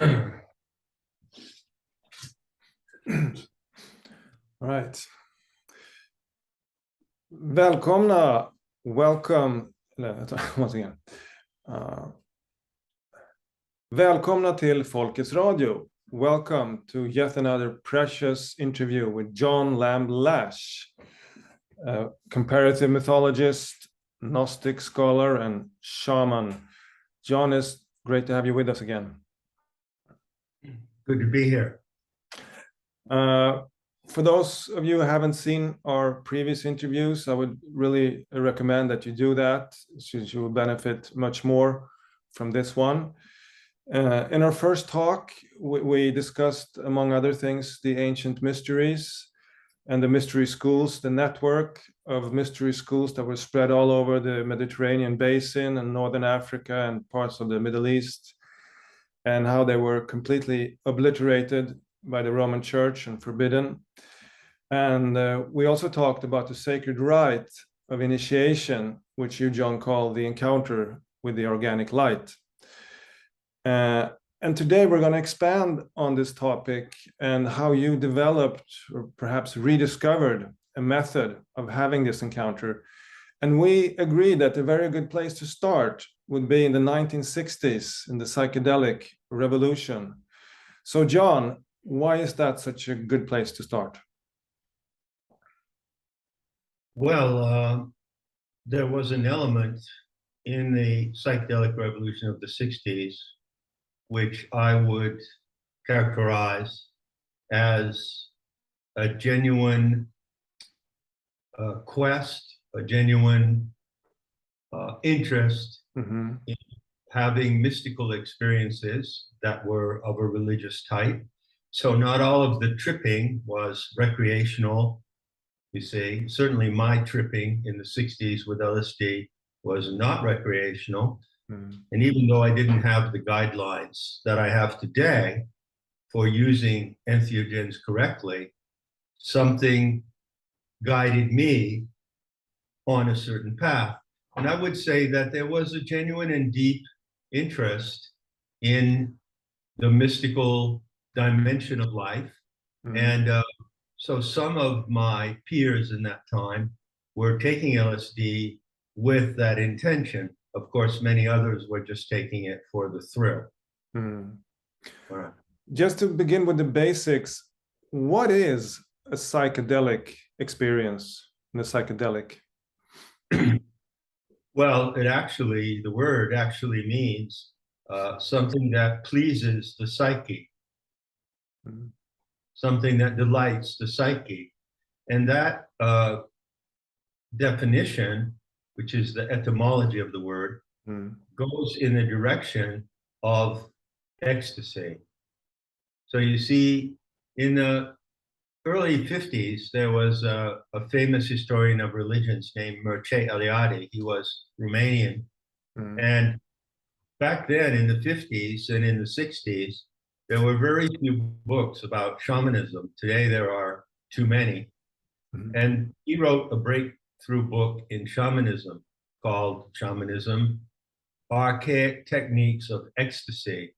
All right. Once again. Välkomna till Folkets Radio. Welcome to yet another precious interview with John Lamb Lash, a comparative mythologist, Gnostic scholar, and shaman. John, it's great to have you with us again. Good to be here. For those of you who haven't seen our previous interviews, I would really recommend that you do that, since you will benefit much more from this one. In our first talk, we discussed, among other things, the ancient mysteries and the mystery schools, the network of mystery schools that were spread all over the Mediterranean basin and Northern Africa and parts of the Middle East, and how they were completely obliterated by the Roman Church and forbidden. And we also talked about the sacred rite of initiation, which you, John, call the encounter with the organic light. And today we're going to expand on this topic and how you developed or perhaps rediscovered a method of having this encounter. And we agreed that a very good place to start would be in the 1960s, in the Psychedelic Revolution. So, John, why is that such a good place to start? Well, there was an element in the psychedelic revolution of the 60s, which I would characterize as a genuine quest, a genuine interest in having mystical experiences that were of a religious type. So not all of the tripping was recreational, you see. Certainly my tripping in the 60s with LSD was not recreational. And even though I didn't have the guidelines that I have today for using entheogens correctly, something guided me on a certain path. And I would say that there was a genuine and deep interest in the mystical dimension of life. And so some of my peers in that time were taking LSD with that intention. Of course, many others were just taking it for the thrill. All right. Just to begin with the basics, what is a psychedelic experience in a psychedelic? Well, the word actually means something that pleases the psyche, something that delights the psyche. And that definition, which is the etymology of the word, goes in the direction of ecstasy. So you see, in the early 50s, there was a famous historian of religions named Mircea Eliade. He was Romanian. And back then in the 50s and in the 60s, there were very few books about shamanism. Today, there are too many. And he wrote a breakthrough book in shamanism called Shamanism, Archaic Techniques of Ecstasy.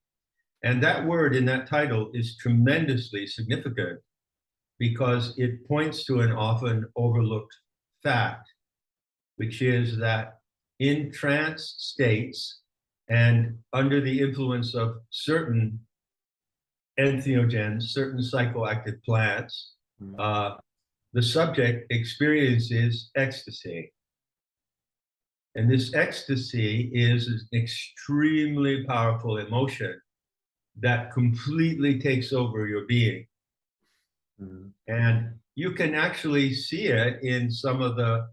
And that word in that title is tremendously significant because it points to an often overlooked fact, which is that in trance states and under the influence of certain entheogens, certain psychoactive plants, the subject experiences ecstasy. And this ecstasy is an extremely powerful emotion that completely takes over your being. And you can actually see it in some of the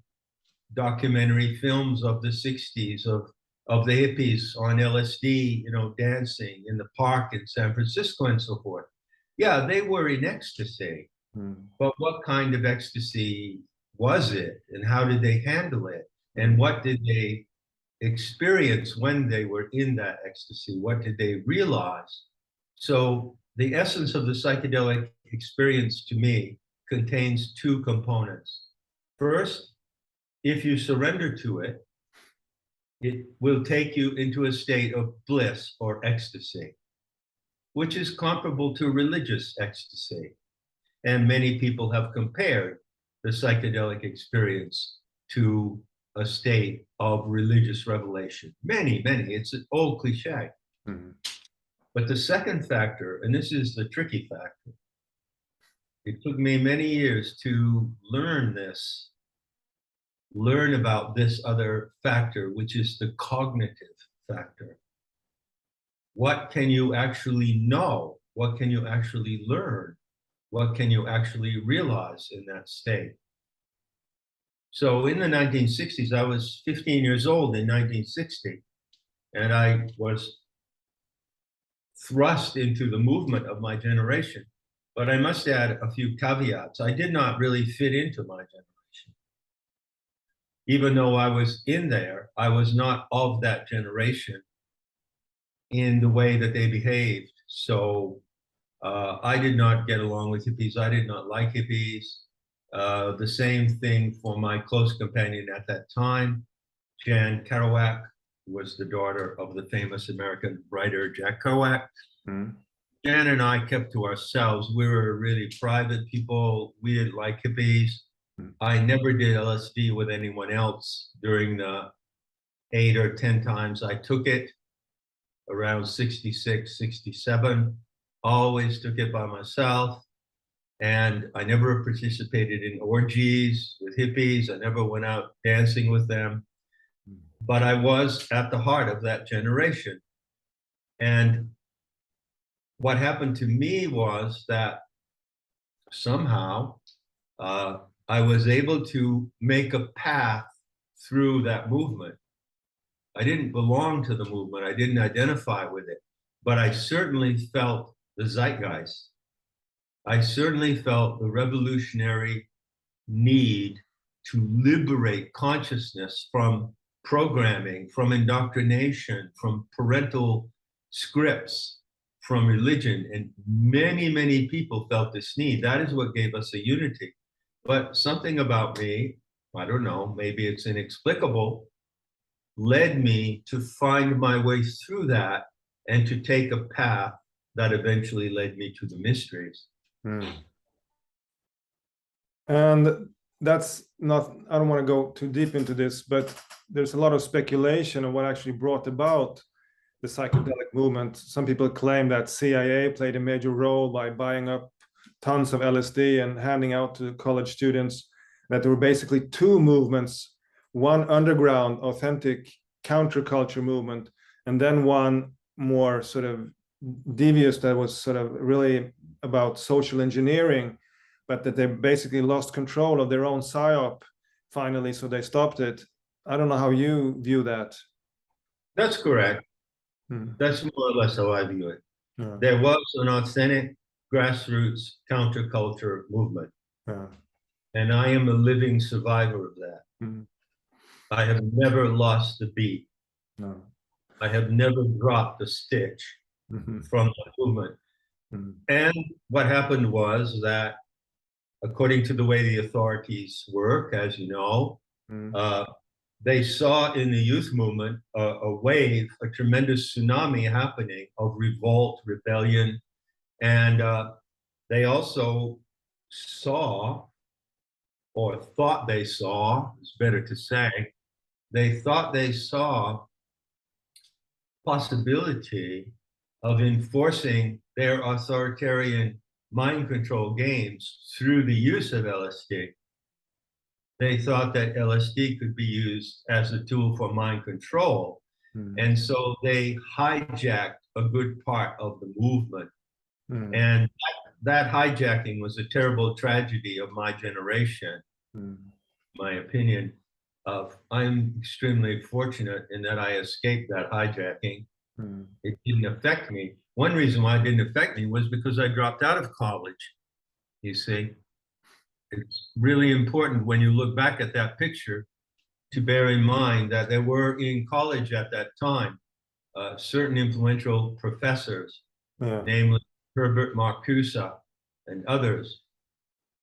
documentary films of the 60s of the hippies on LSD, dancing in the park in San Francisco and so forth. Yeah, they were in ecstasy. But what kind of ecstasy was it? And how did they handle it? And what did they experience when they were in that ecstasy? What did they realize? So the essence of the psychedelic experience to me contains two components. First, if you surrender to it, it will take you into a state of bliss or ecstasy. which is comparable to religious ecstasy. And many people have compared the psychedelic experience to a state of religious revelation. Many, it's an old cliche. Mm-hmm. But the second factor, and this is the tricky factor, it took me many years to learn about this other factor, which is the cognitive factor. What can you actually know? What can you actually learn? What can you actually realize in that state? So in the 1960s, I was 15 years old in 1960, and I was thrust into the movement of my generation. But I must add a few caveats. I did not really fit into my generation. Even though I was in there, I was not of that generation in the way that they behaved. So I did not get along with hippies. I did not like hippies. The same thing for my close companion at that time, Jan Kerouac, who was the daughter of the famous American writer Jack Kerouac. Mm-hmm. Jan and I kept to ourselves. We were really private people. We didn't like hippies. I never did LSD with anyone else during the 8 or 10 times I took it, around 66, 67. Always took it by myself. And I never participated in orgies with hippies. I never went out dancing with them. But I was at the heart of that generation. And what happened to me was that somehow I was able to make a path through that movement. I didn't belong to the movement. I didn't identify with it, but I certainly felt the zeitgeist. I certainly felt the revolutionary need to liberate consciousness from programming, from indoctrination, from parental scripts, from religion. And many people felt this need. That is what gave us a unity. But something about me, I don't know, maybe it's inexplicable, led me to find my way through that and to take a path that eventually led me to the mysteries. And that's not, I don't want to go too deep into this, but there's a lot of speculation on what actually brought about the psychedelic movement. Some people claim that CIA played a major role by buying up tons of LSD and handing out to college students, that there were basically two movements, one underground, authentic counterculture movement, and then one more sort of devious that was sort of really about social engineering, but that they basically lost control of their own psyop finally, so they stopped it. I don't know how you view that. That's correct. That's more or less how I view it. Yeah. There was an authentic grassroots counterculture movement. Yeah. And I am a living survivor of that. I have never lost the beat. No. I have never dropped a stitch from the movement. And what happened was that, according to the way the authorities work, as you know, they saw in the youth movement a wave, a tremendous tsunami happening of revolt, rebellion. And they also saw, or thought they saw, it's better to say, they thought they saw possibility of enforcing their authoritarian mind control games through the use of LSD. They thought that LSD could be used as a tool for mind control. And so they hijacked a good part of the movement. And that hijacking was a terrible tragedy of my generation, my opinion. I'm extremely fortunate in that I escaped that hijacking. It didn't affect me. One reason why it didn't affect me was because I dropped out of college, you see. It's really important when you look back at that picture to bear in mind that there were in college at that time certain influential professors, namely Herbert Marcuse and others.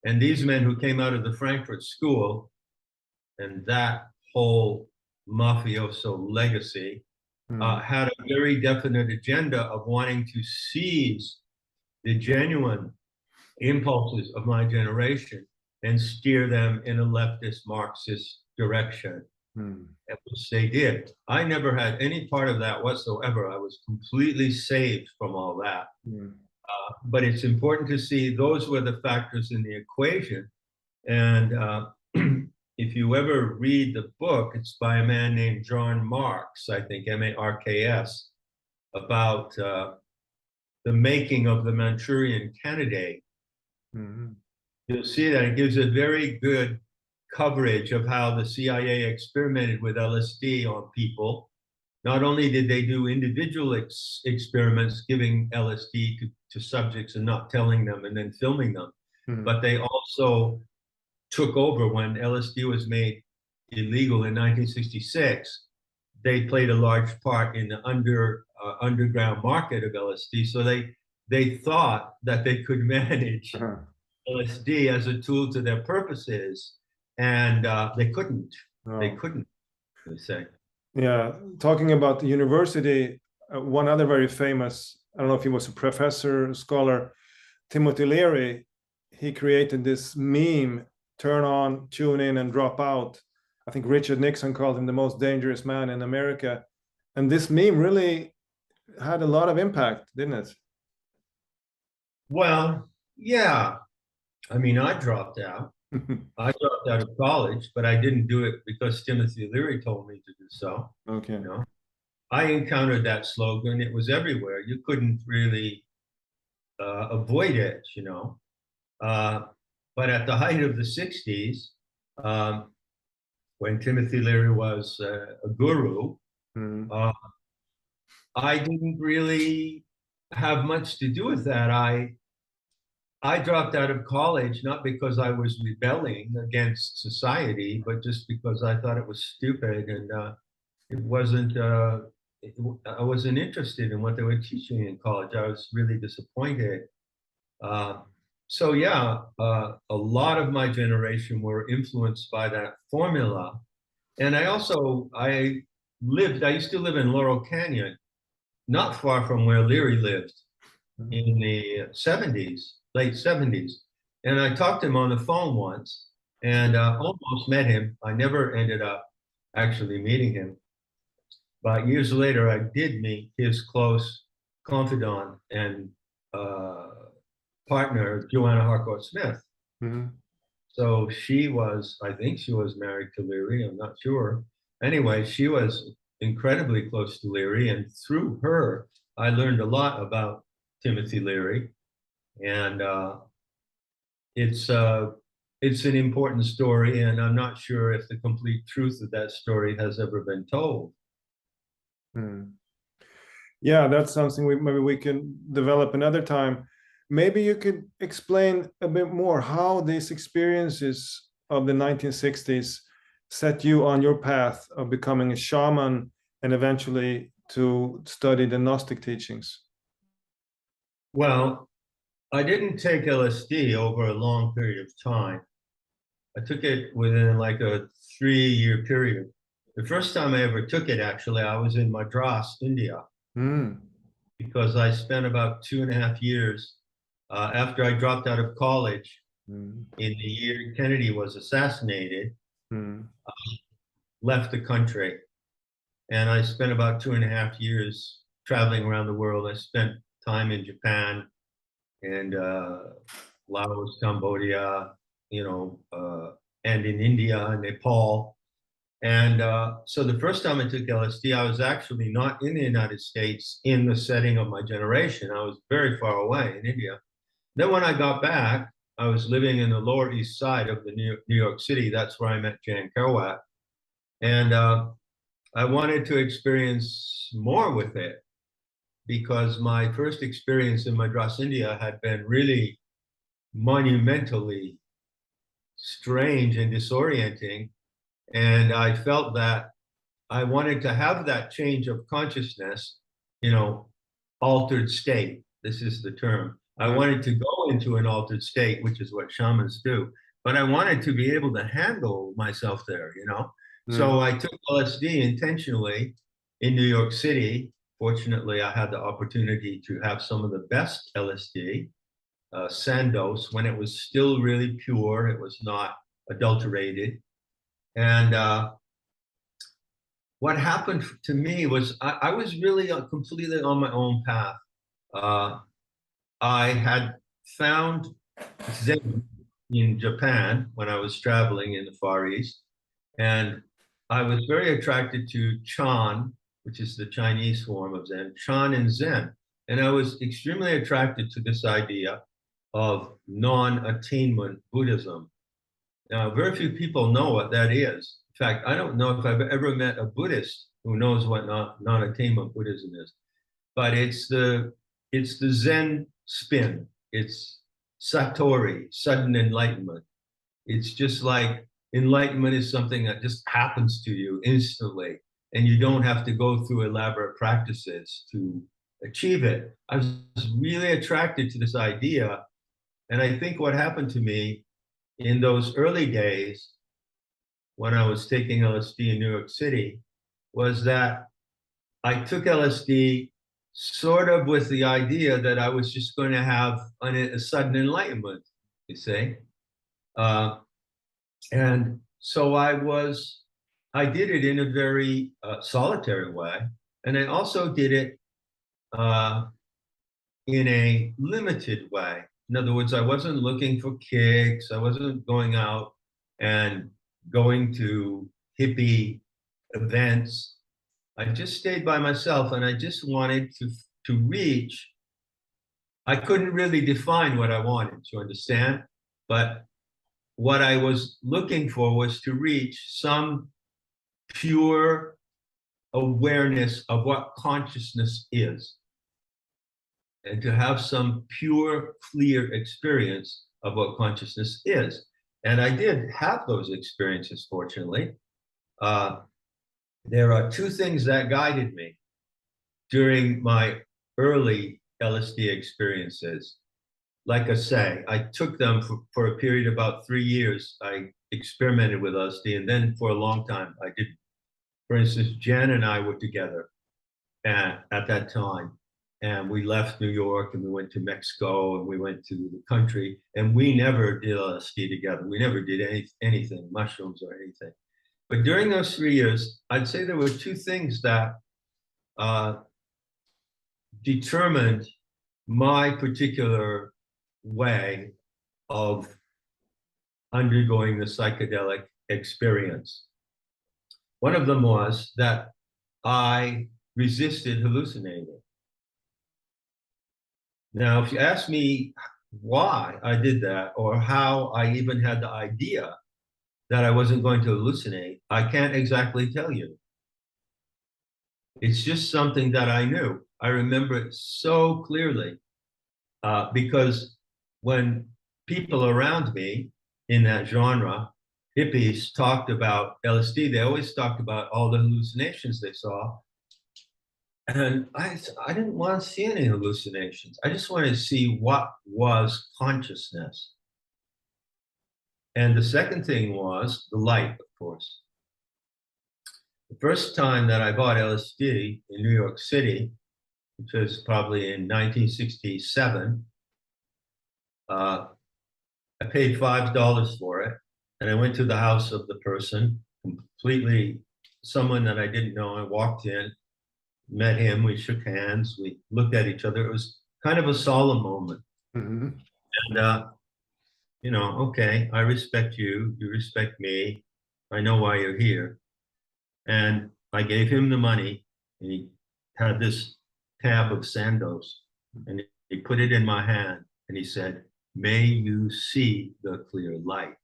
And these men who came out of the Frankfurt School and that whole mafioso legacy had a very definite agenda of wanting to seize the genuine impulses of my generation and steer them in a leftist Marxist direction, which they did. I never had any part of that whatsoever. I was completely saved from all that. But it's important to see those were the factors in the equation. And if you ever read the book, it's by a man named John Marks, I think, M-A-R-K-S, about the making of the Manchurian Candidate. You'll see that it gives a very good coverage of how the CIA experimented with LSD on people. Not only did they do individual experiments giving LSD to subjects and not telling them and then filming them, but they also took over when LSD was made illegal in 1966. They played a large part in the underground market of LSD. So they thought that they could manage LSD as a tool to their purposes, and they couldn't. They couldn't, they say. Yeah, talking about the university, one other very famous, I don't know if he was a professor, scholar, Timothy Leary, he created this meme, turn on, tune in, and drop out. I think Richard Nixon called him the most dangerous man in America. And this meme really had a lot of impact, didn't it? Well, yeah. I mean, I dropped out. I dropped out of college, but I didn't do it because Timothy Leary told me to do so. Okay. You know? I encountered that slogan. It was everywhere. You couldn't really avoid it, you know. But at the height of the 60s, when Timothy Leary was a guru, I didn't really have much to do with that. I dropped out of college, not because I was rebelling against society, but just because I thought it was stupid and it wasn't, I wasn't interested in what they were teaching in college. I was really disappointed. So yeah, a lot of my generation were influenced by that formula. And I used to live in Laurel Canyon, not far from where Leary lived in the 70s, late 70s. And I talked to him on the phone once and almost met him. I never ended up actually meeting him. But years later, I did meet his close confidant and partner, Joanna Harcourt Smith. So I think she was married to Leary, I'm not sure. Anyway, she was incredibly close to Leary, and through her, I learned a lot about Timothy Leary. And it's an important story, and I'm not sure if the complete truth of that story has ever been told. Yeah, that's something maybe we can develop another time. Maybe you could explain a bit more how these experiences of the 1960s set you on your path of becoming a shaman and eventually to study the Gnostic teachings. Well, I didn't take LSD over a long period of time. I took it within like a 3-year period. The first time I ever took it, actually, I was in Madras, India, because I spent about 2.5 years after I dropped out of college in the year Kennedy was assassinated, left the country. And I spent about 2.5 years traveling around the world. I spent time in Japan and Laos, Cambodia, and in India and Nepal. And so the first time I took LSD, I was actually not in the United States in the setting of my generation. I was very far away in India. Then when I got back, I was living in the Lower East Side of the New York City. That's where I met Jan Kerouac. And I wanted to experience more with it because my first experience in Madras, India had been really monumentally strange and disorienting. And I felt that I wanted to have that change of consciousness, altered state. This is the term. I wanted to go into an altered state, which is what shamans do. But I wanted to be able to handle myself there, So I took LSD intentionally in New York City, fortunately, I had the opportunity to have some of the best LSD, Sandoz, when it was still really pure. It was not adulterated. And what happened to me was I was really completely on my own path. I had found Zen in Japan when I was traveling in the Far East, and I was very attracted to Chan, which is the Chinese form of Zen, Chan and Zen. And I was extremely attracted to this idea of non-attainment Buddhism. Now, very few people know what that is. In fact, I don't know if I've ever met a Buddhist who knows what non-attainment Buddhism is. But it's the Zen spin. It's Satori, sudden enlightenment. It's just like enlightenment is something that just happens to you instantly, and you don't have to go through elaborate practices to achieve it. I was really attracted to this idea, and I think what happened to me in those early days when I was taking LSD in New York City was that I took LSD sort of with the idea that I was just going to have a sudden enlightenment, you see. And so I did it in a very solitary way. And I also did it in a limited way. In other words, I wasn't looking for kicks. I wasn't going out and going to hippie events. I just stayed by myself, and I just wanted to reach. I couldn't really define what I wanted, you understand? But what I was looking for was to reach some pure awareness of what consciousness is, and to have some pure, clear experience of what consciousness is. And I did have those experiences, fortunately. There are two things that guided me during my early LSD experiences. Like I say, I took them for a period of about 3 years. I experimented with LSD, and then for a long time I didn't. For instance, Jen and I were together at that time, and we left New York and we went to Mexico and we went to the country, and we never did LSD together. We never did anything, mushrooms or anything. But during those 3 years, I'd say there were two things that determined my particular way of undergoing the psychedelic experience. One of them was that I resisted hallucinating. Now, if you ask me why I did that, or how I even had the idea that I wasn't going to hallucinate, I can't exactly tell you. It's just something that I knew. I remember it so clearly because when people around me in that genre, hippies, talked about LSD, they always talked about all the hallucinations they saw. And I didn't want to see any hallucinations. I just wanted to see what was consciousness. And the second thing was the light, of course. The first time that I bought LSD in New York City, which was probably in 1967, I paid $5 for it. And I went to the house of the person, completely someone that I didn't know. I walked in, met him, we shook hands, we looked at each other. It was kind of a solemn moment. Mm-hmm. And, you know, okay, I respect you, you respect me, I know why you're here. And I gave him the money, and he had this tab of Sandoz, and he put it in my hand, and he said, "May you see the clear light."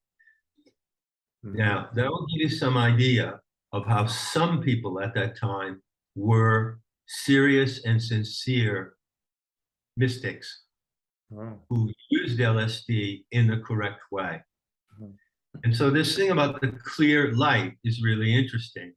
Mm-hmm. Now, that will give you some idea of how some people at that time were serious and sincere mystics. Wow. Who used LSD in the correct way. Mm-hmm. And so this thing about the clear light is really interesting.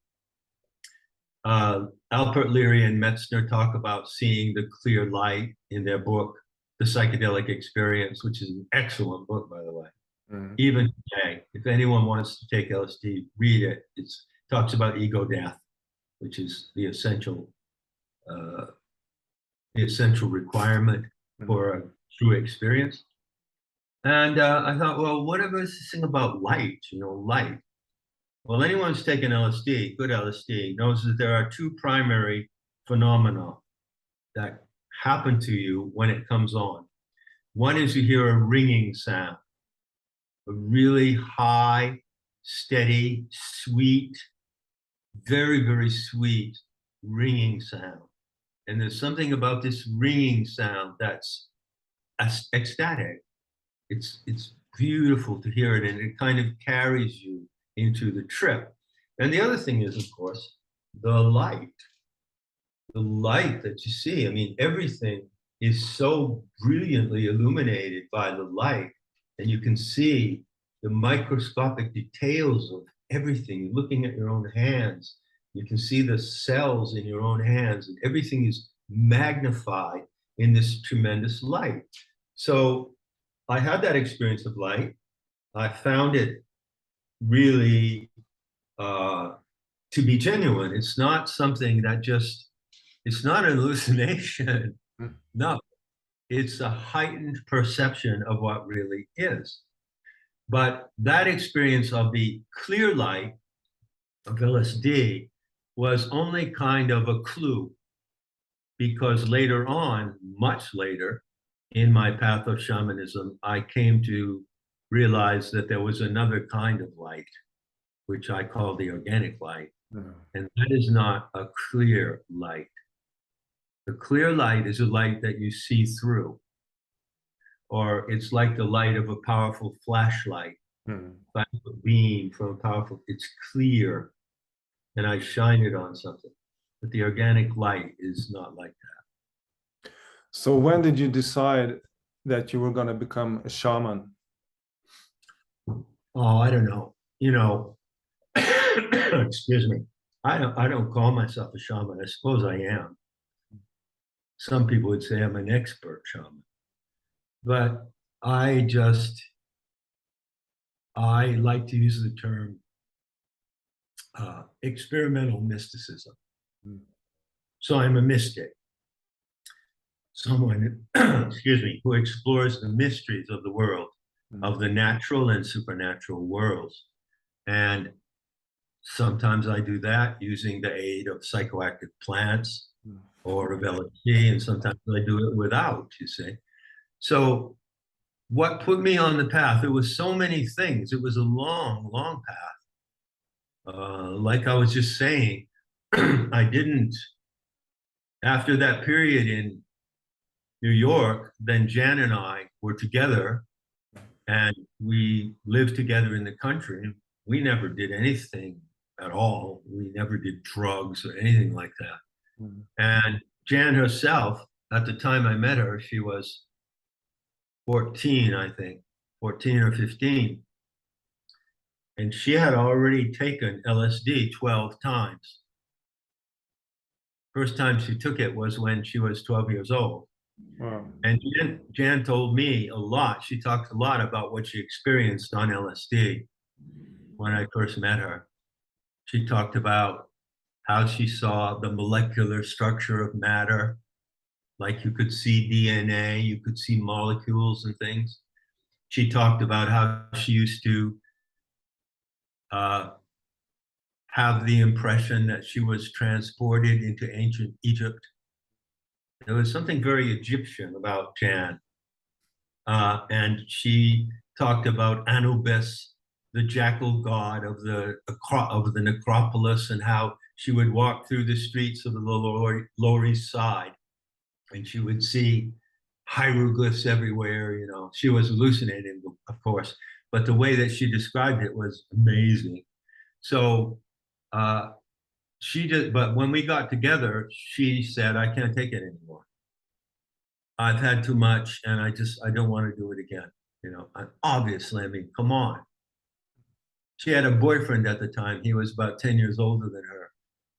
Alpert, Leary, and Metzner talk about seeing the clear light in their book, The Psychedelic Experience, which is an excellent book, by the way. Mm-hmm. Even today, if anyone wants to take LSD, read it. It talks about ego death. which is the essential requirement for a true experience. And I thought, well, what about this thing about light, light? Well, anyone who's taken LSD, good LSD, knows that there are two primary phenomena that happen to you when it comes on. One is you hear a ringing sound, a really high, steady, sweet, very, very sweet ringing sound. And there's something about this ringing sound that's ecstatic. It's beautiful to hear it, and it kind of carries you into the trip. And the other thing is, of course, the light that you see. I mean, everything is so brilliantly illuminated by the light, and you can see the microscopic details of everything. You're looking at your own hands. You can see the cells in your own hands, and everything is magnified in this tremendous light. So I had that experience of light. I found it really to be genuine. It's not something that it's not an hallucination. No, it's a heightened perception of what really is. But that experience of the clear light of LSD was only kind of a clue, because later on, much later, in my path of shamanism, I came to realize that there was another kind of light, which I call the organic light. And that is not a clear light. The clear light is a light that you see through, or it's like the light of a powerful flashlight, like a beam from a powerful, it's clear, and I shine it on something. But the organic light is not like that. So when did you decide that you were going to become a shaman? Oh, I don't know. Excuse me. I don't call myself a shaman. I suppose I am. Some people would say I'm an expert shaman. But I like to use the term experimental mysticism. So I'm a mystic. Someone, excuse me, who explores the mysteries of the world, of the natural and supernatural worlds. And sometimes I do that using the aid of psychoactive plants or of LSD, and sometimes I do it without, you see. So what put me on the path, it was so many things. It was a long, long path. Like I was just saying, after that period in New York, then Jan and I were together, and we lived together in the country. We never did anything at all. We never did drugs or anything like that. And Jan herself, at the time I met her, she was 14, I think, 14 or 15. And she had already taken LSD 12 times. First time she took it was when she was 12 years old. Wow. And Jan told me a lot. She talked a lot about what she experienced on LSD when I first met her. She talked about how she saw the molecular structure of matter, like you could see DNA, you could see molecules and things. She talked about how she used to have the impression that she was transported into ancient Egypt. There was something very Egyptian about Jan. And she talked about Anubis, the jackal god of the necropolis, and how she would walk through the streets of the Lower East Side, and she would see hieroglyphs everywhere. She was hallucinating, of course, but the way that she described it was amazing. So but when we got together, she said, I can't take it anymore. I've had too much, and I don't want to do it again. Obviously, I mean, come on. She had a boyfriend at the time. He was about 10 years older than her,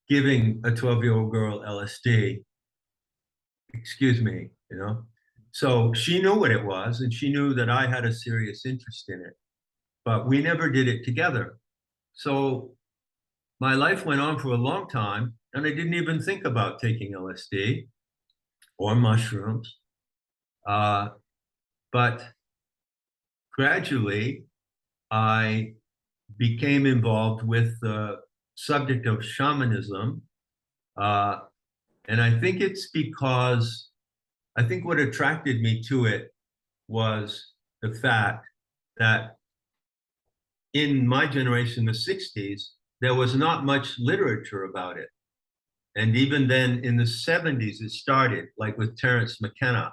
giving a 12-year-old girl LSD. Excuse me, So she knew what it was, and she knew that I had a serious interest in it, but we never did it together. So my life went on for a long time, and I didn't even think about taking LSD or mushrooms. But gradually, I became involved with the subject of shamanism. And I think it's because I think what attracted me to it was the fact that in my generation, the 60s, there was not much literature about it. And even then in the 70s, it started, like with Terence McKenna.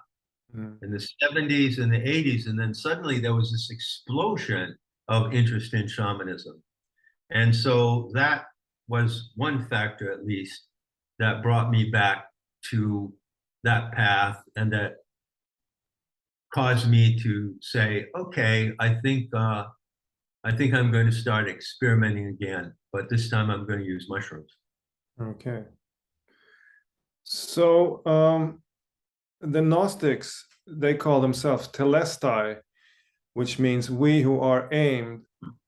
In the 70s and the 80s, and then suddenly there was this explosion of interest in shamanism. And so that was one factor, at least, that brought me back to that path, and that caused me to say, okay, I think I'm going to start experimenting again, but this time I'm going to use mushrooms. Okay. So the Gnostics, they call themselves telestai, which means we who are aimed.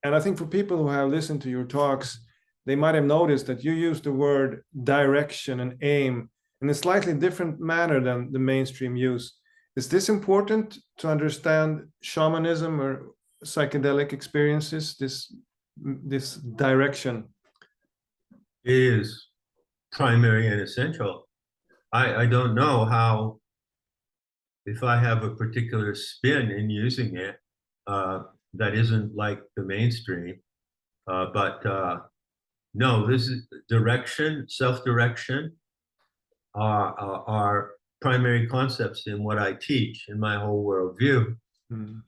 And I think for people who have listened to your talks, they might have noticed that you use the word direction and aim in a slightly different manner than the mainstream use. Is this important to understand shamanism or psychedelic experiences, this direction? It is primary and essential. I don't know how, if I have a particular spin in using it, that isn't like the mainstream. But no, this is direction, self-direction are primary concepts in what I teach, in my whole worldview. And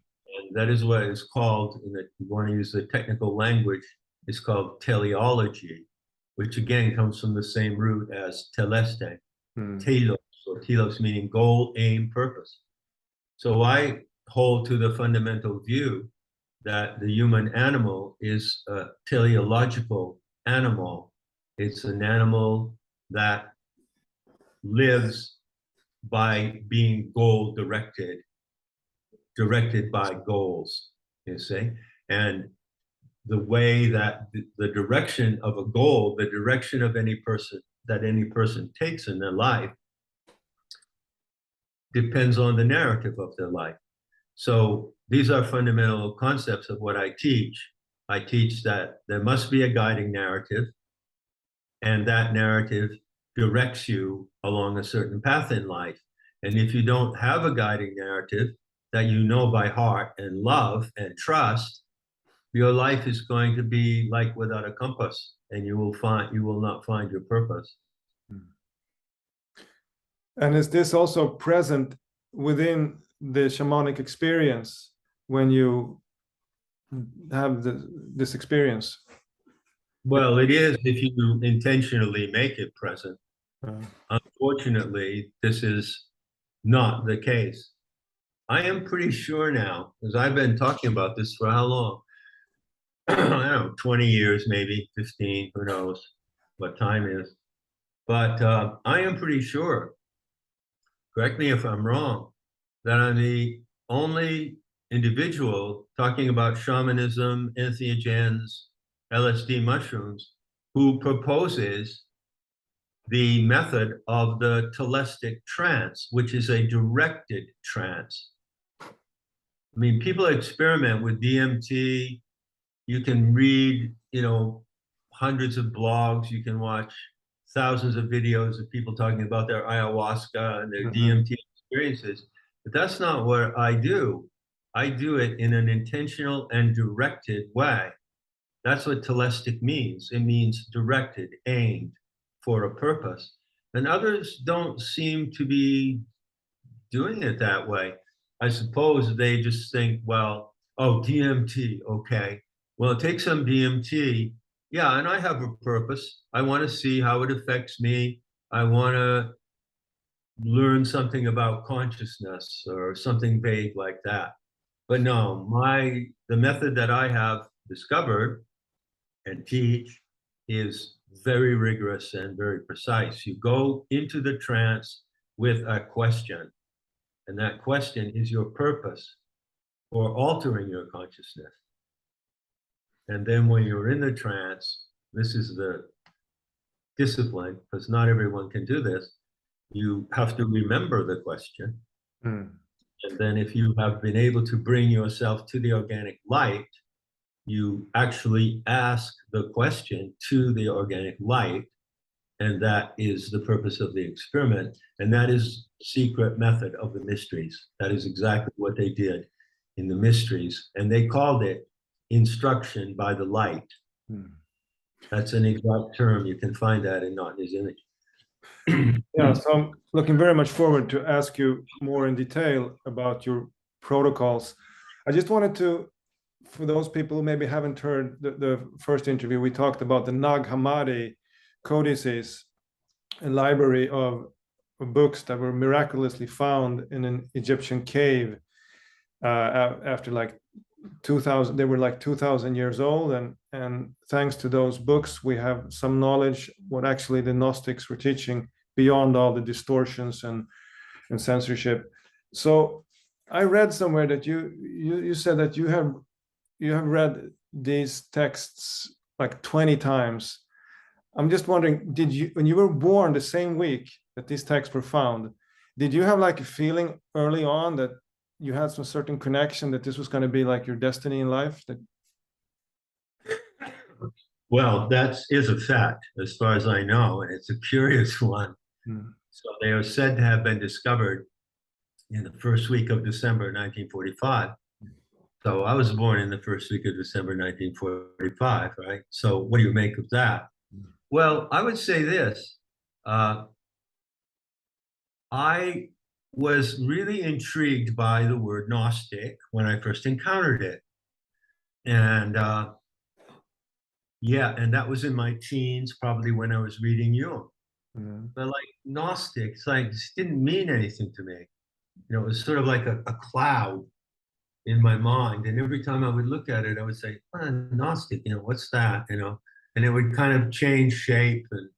that is what is called, if you want to use the technical language, it's called teleology, which again comes from the same root as telestic, telos, or telos meaning goal, aim, purpose. So I hold to the fundamental view that the human animal is a teleological animal. It's an animal that lives by being goal directed by goals, you see. And the way that the direction of a goal, the direction of any person takes in their life, depends on the narrative of their life. So these are fundamental concepts of what I teach. I teach that there must be a guiding narrative, and that narrative directs you along a certain path in life. And if you don't have a guiding narrative that you know by heart and love and trust, your life is going to be like without a compass, and you will not find your purpose. And is this also present within the shamanic experience when you have this experience? Well, it is if you intentionally make it present. Unfortunately, this is not the case. I am pretty sure now, because I've been talking about this for how long? I don't know, 20 years, maybe 15, who knows what time is. But I am pretty sure, correct me if I'm wrong, that I'm the only individual talking about shamanism, entheogens, LSD mushrooms, who proposes the method of the telestic trance, which is a directed trance. I mean, people experiment with DMT. You can read, hundreds of blogs. You can watch thousands of videos of people talking about their ayahuasca and their DMT experiences. But that's not what I do. I do it in an intentional and directed way. That's what telestic means. It means directed, aimed for a purpose. And others don't seem to be doing it that way. I suppose they just think, well, oh, DMT, okay. Well, take some DMT. Yeah, and I have a purpose. I want to see how it affects me. I want to learn something about consciousness or something vague like that. But no, the method that I have discovered and teach is very rigorous and very precise. You go into the trance with a question, and that question is your purpose for altering your consciousness. And then when you're in the trance, this is the discipline, because not everyone can do this. You have to remember the question. Mm. And then if you have been able to bring yourself to the organic light, you actually ask the question to the organic light. And that is the purpose of the experiment. And that is secret method of the mysteries. That is exactly what they did in the mysteries. And they called it instruction by the light. Mm. That's an exact term. You can find that in Not in His Image. Yeah, so I'm looking very much forward to ask you more in detail about your protocols. I just wanted to, for those people who maybe haven't heard the first interview, we talked about the Nag Hammadi codices, a library of books that were miraculously found in an Egyptian cave after like 2000, they were like 2000 years old, and thanks to those books we have some knowledge what actually the Gnostics were teaching beyond all the distortions and censorship. So I read somewhere that you said that you have read these texts like 20 times. I'm just wondering, did you, when you were born the same week that these texts were found, did you have like a feeling early on that you had some certain connection that this was going to be like your destiny in life? That... Well, that is a fact, as far as I know, and it's a curious one. Hmm. So they are said to have been discovered in the first week of December 1945. So I was born in the first week of December 1945, right? So what do you make of that? Well, I would say this. I was really intrigued by the word Gnostic when I first encountered it. And yeah, and that was in my teens, probably when I was reading Jung. Mm-hmm. But like Gnostic, it's like, it didn't mean anything to me. You know, it was sort of like a cloud in my mind. And every time I would look at it, I would say, oh, Gnostic, you know, what's that? You know, and it would kind of change shape. And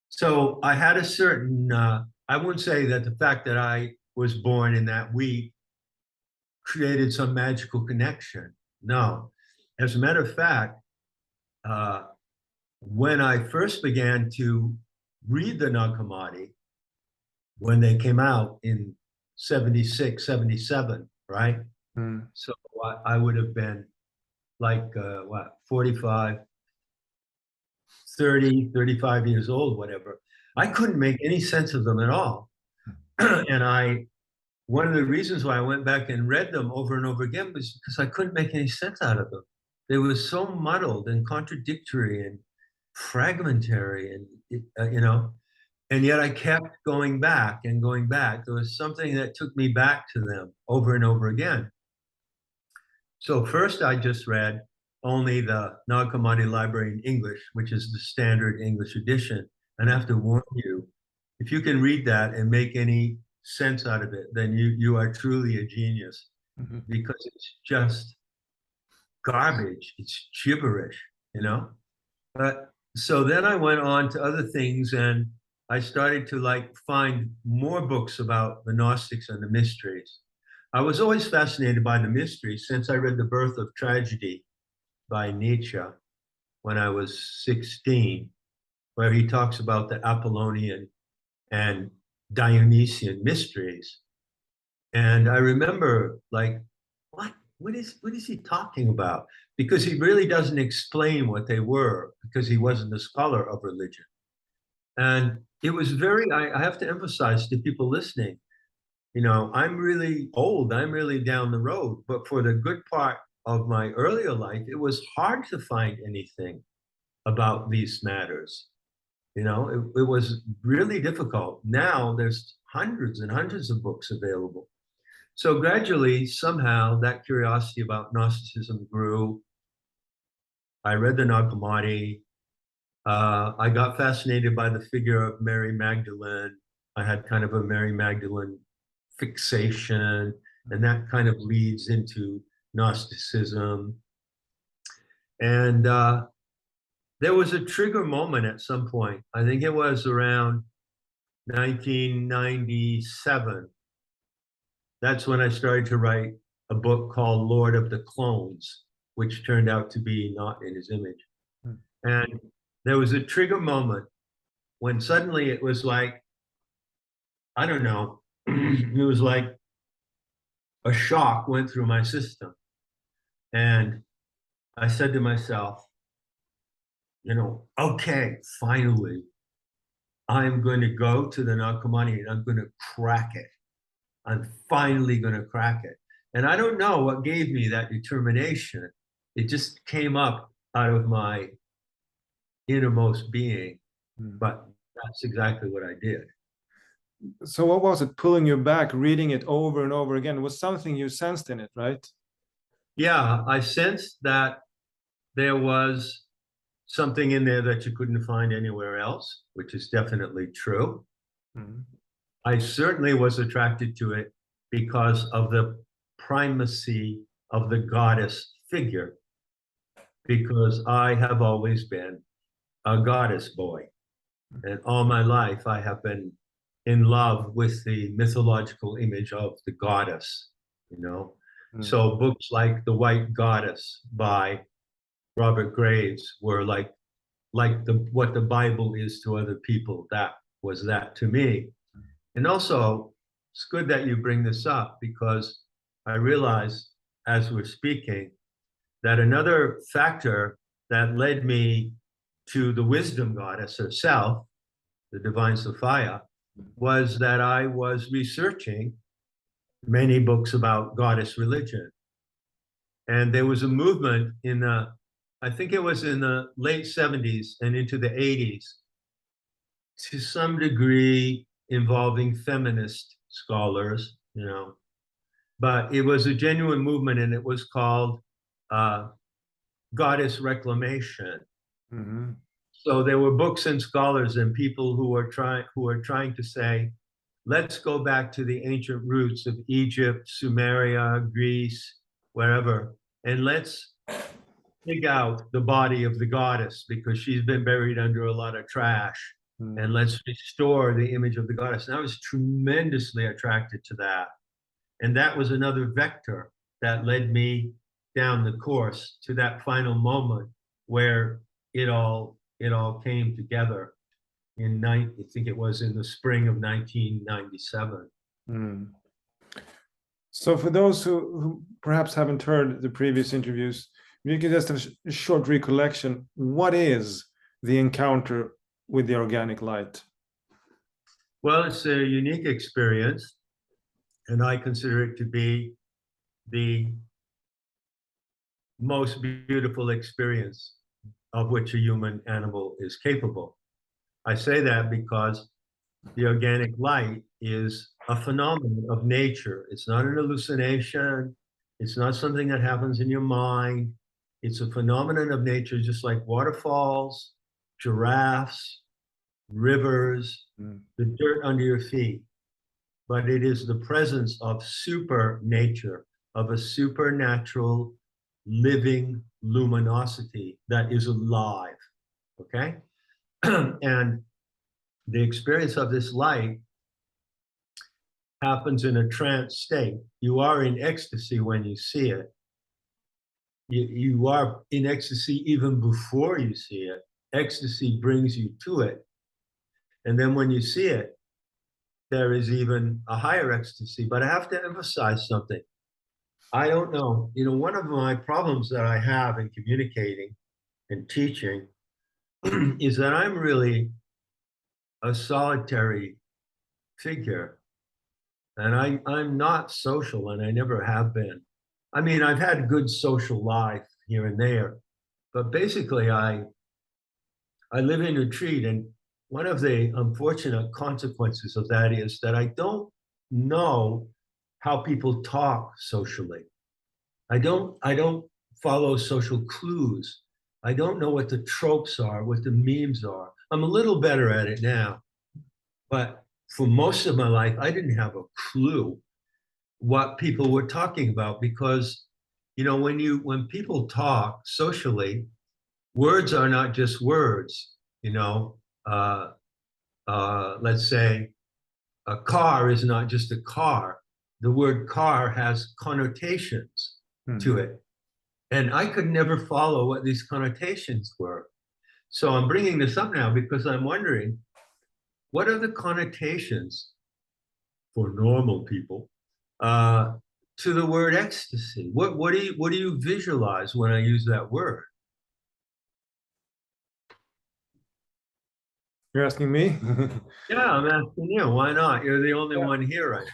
so I had a certain, I wouldn't say that the fact that I was born in that week created some magical connection. No. As a matter of fact, when I first began to read the Nag Hammadi, when they came out in 76, 77, right? Mm. So I would have been like, 45, 30, 35 years old, whatever. I couldn't make any sense of them at all. And one of the reasons why I went back and read them over and over again was because I couldn't make any sense out of them. They were so muddled and contradictory and fragmentary, and you know, and yet I kept going back and going back. There was something that took me back to them over and over again. So first I just read only the Nag Hammadi Library in English, which is the standard English edition. And I have to warn you, if you can read that and make any sense out of it, then you are truly a genius, mm-hmm. because it's just garbage. It's gibberish, you know? But so then I went on to other things, and I started to like find more books about the Gnostics and the mysteries. I was always fascinated by the mysteries since I read The Birth of Tragedy by Nietzsche when I was 16, where he talks about the Apollonian and Dionysian mysteries. And I remember like, what is he talking about? Because he really doesn't explain what they were, because he wasn't a scholar of religion. And it was very, I have to emphasize to people listening, you know, I'm really old, I'm really down the road, but for the good part of my earlier life, it was hard to find anything about these matters. You know, it was really difficult. Now there's hundreds and hundreds of books available. So gradually, somehow, that curiosity about Gnosticism grew. I read the Nag Hammadi. I got fascinated by the figure of Mary Magdalene. I had kind of a Mary Magdalene fixation, and that kind of leads into Gnosticism. And there was a trigger moment at some point. I think it was around 1997. That's when I started to write a book called Lord of the Clones, which turned out to be Not in His Image. And there was a trigger moment when suddenly it was like, I don't know, it was like a shock went through my system. And I said to myself, okay, finally, I'm going to go to the Nakamani and I'm going to crack it. I'm finally going to crack it. And I don't know what gave me that determination. It just came up out of my innermost being, but that's exactly what I did. So what was it pulling you back, reading it over and over again? It was something you sensed in it, right? Yeah, I sensed that there was something in there that you couldn't find anywhere else, which is definitely true. Mm-hmm. I certainly was attracted to it because of the primacy of the goddess figure, because I have always been a goddess boy. And all my life, I have been in love with the mythological image of the goddess, So books like The White Goddess by Robert Graves were like what the Bible is to other people. That was that to me. And also, it's good that you bring this up, because I realize as we're speaking that another factor that led me to the wisdom goddess herself, the divine Sophia, was that I was researching many books about goddess religion. And there was a movement I think it was in the late 70s and into the 80s, to some degree involving feminist scholars, but it was a genuine movement, and it was called goddess reclamation. Mm-hmm. So there were books and scholars and people who are trying to say, let's go back to the ancient roots of Egypt, Sumeria, Greece, wherever, and let's dig out the body of the goddess, because she's been buried under a lot of trash. And let's restore the image of the goddess. And I was tremendously attracted to that. And that was another vector that led me down the course to that final moment where it all came together I think it was in the spring of 1997. So for those who perhaps haven't heard the previous interviews, you can just have a short recollection. What is the encounter with the organic light? Well, it's a unique experience, and I consider it to be the most beautiful experience of which a human animal is capable. I say that because the organic light is a phenomenon of nature. It's not an hallucination. It's not something that happens in your mind. It's a phenomenon of nature, just like waterfalls, giraffes, rivers, the dirt under your feet. But it is the presence of super nature, of a supernatural living luminosity that is alive, okay? And the experience of this light happens in a trance state. You are in ecstasy when you see it. You are in ecstasy even before you see it. Ecstasy brings you to it. And then when you see it, there is even a higher ecstasy. But I have to emphasize something. I don't know. One of my problems that I have in communicating and teaching is that I'm really a solitary figure. And I'm not social, and I never have been. I mean, I've had good social life here and there, but basically I live in a retreat, and one of the unfortunate consequences of that is that I don't know how people talk socially. I don't follow social clues. I don't know what the tropes are, what the memes are. I'm a little better at it now, but for most of my life, I didn't have a clue what people were talking about, because when people talk socially, words are not just words. Let's say a car is not just a car. The word car has connotations to it, and I could never follow what these connotations were. So I'm bringing this up now because I'm wondering, what are the connotations for normal people to the word ecstasy? What do you visualize when I use that word? You're asking me? Yeah, I'm asking you. Why not? You're the only Yeah. one here right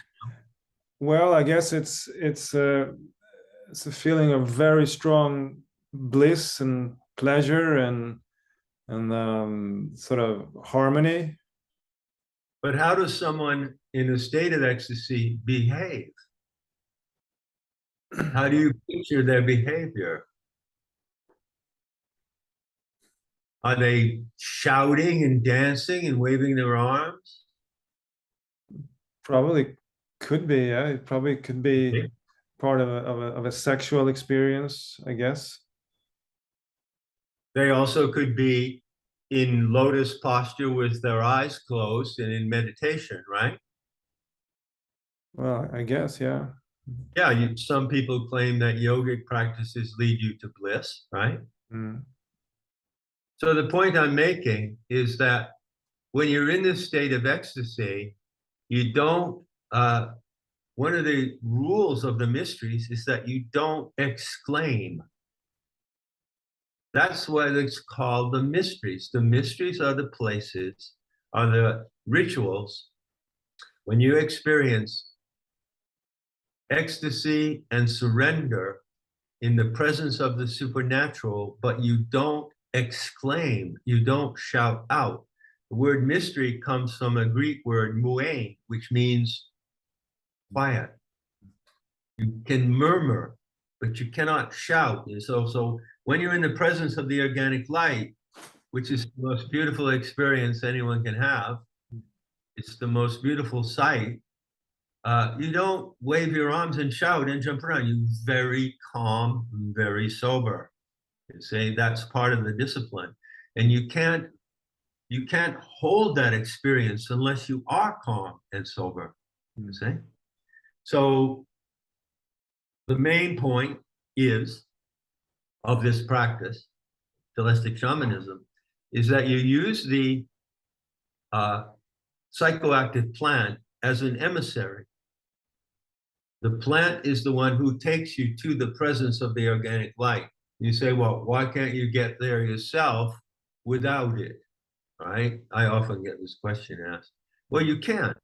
Well, I guess it's a feeling of very strong bliss and pleasure and sort of harmony. But how does someone in a state of ecstasy behave? How do you picture their behavior? Are they shouting and dancing and waving their arms? Probably could be, yeah. It probably could be Okay. part of a sexual experience, I guess. They also could be in lotus posture with their eyes closed and in meditation, right? Well, I guess, yeah. Yeah, some people claim that yogic practices lead you to bliss, right? Mm. So the point I'm making is that when you're in this state of ecstasy, you don't, one of the rules of the mysteries is that you don't exclaim. That's what it's called the mysteries. The mysteries are the places, are the rituals when you experience ecstasy and surrender in the presence of the supernatural, but you don't exclaim, you don't shout out. The word mystery comes from a Greek word muein, which means quiet. You can murmur, but you cannot shout. And so when you're in the presence of the organic light, which is the most beautiful experience anyone can have, it's the most beautiful sight. You don't wave your arms and shout and jump around. You're very calm, very sober. You say that's part of the discipline, and you can't hold that experience unless you are calm and sober. You see. So the main point is of this practice, telestic shamanism, is that you use the psychoactive plant as an emissary. The plant is the one who takes you to the presence of the organic light. You say, well, why can't you get there yourself without it? Right? I often get this question asked. Well, you can.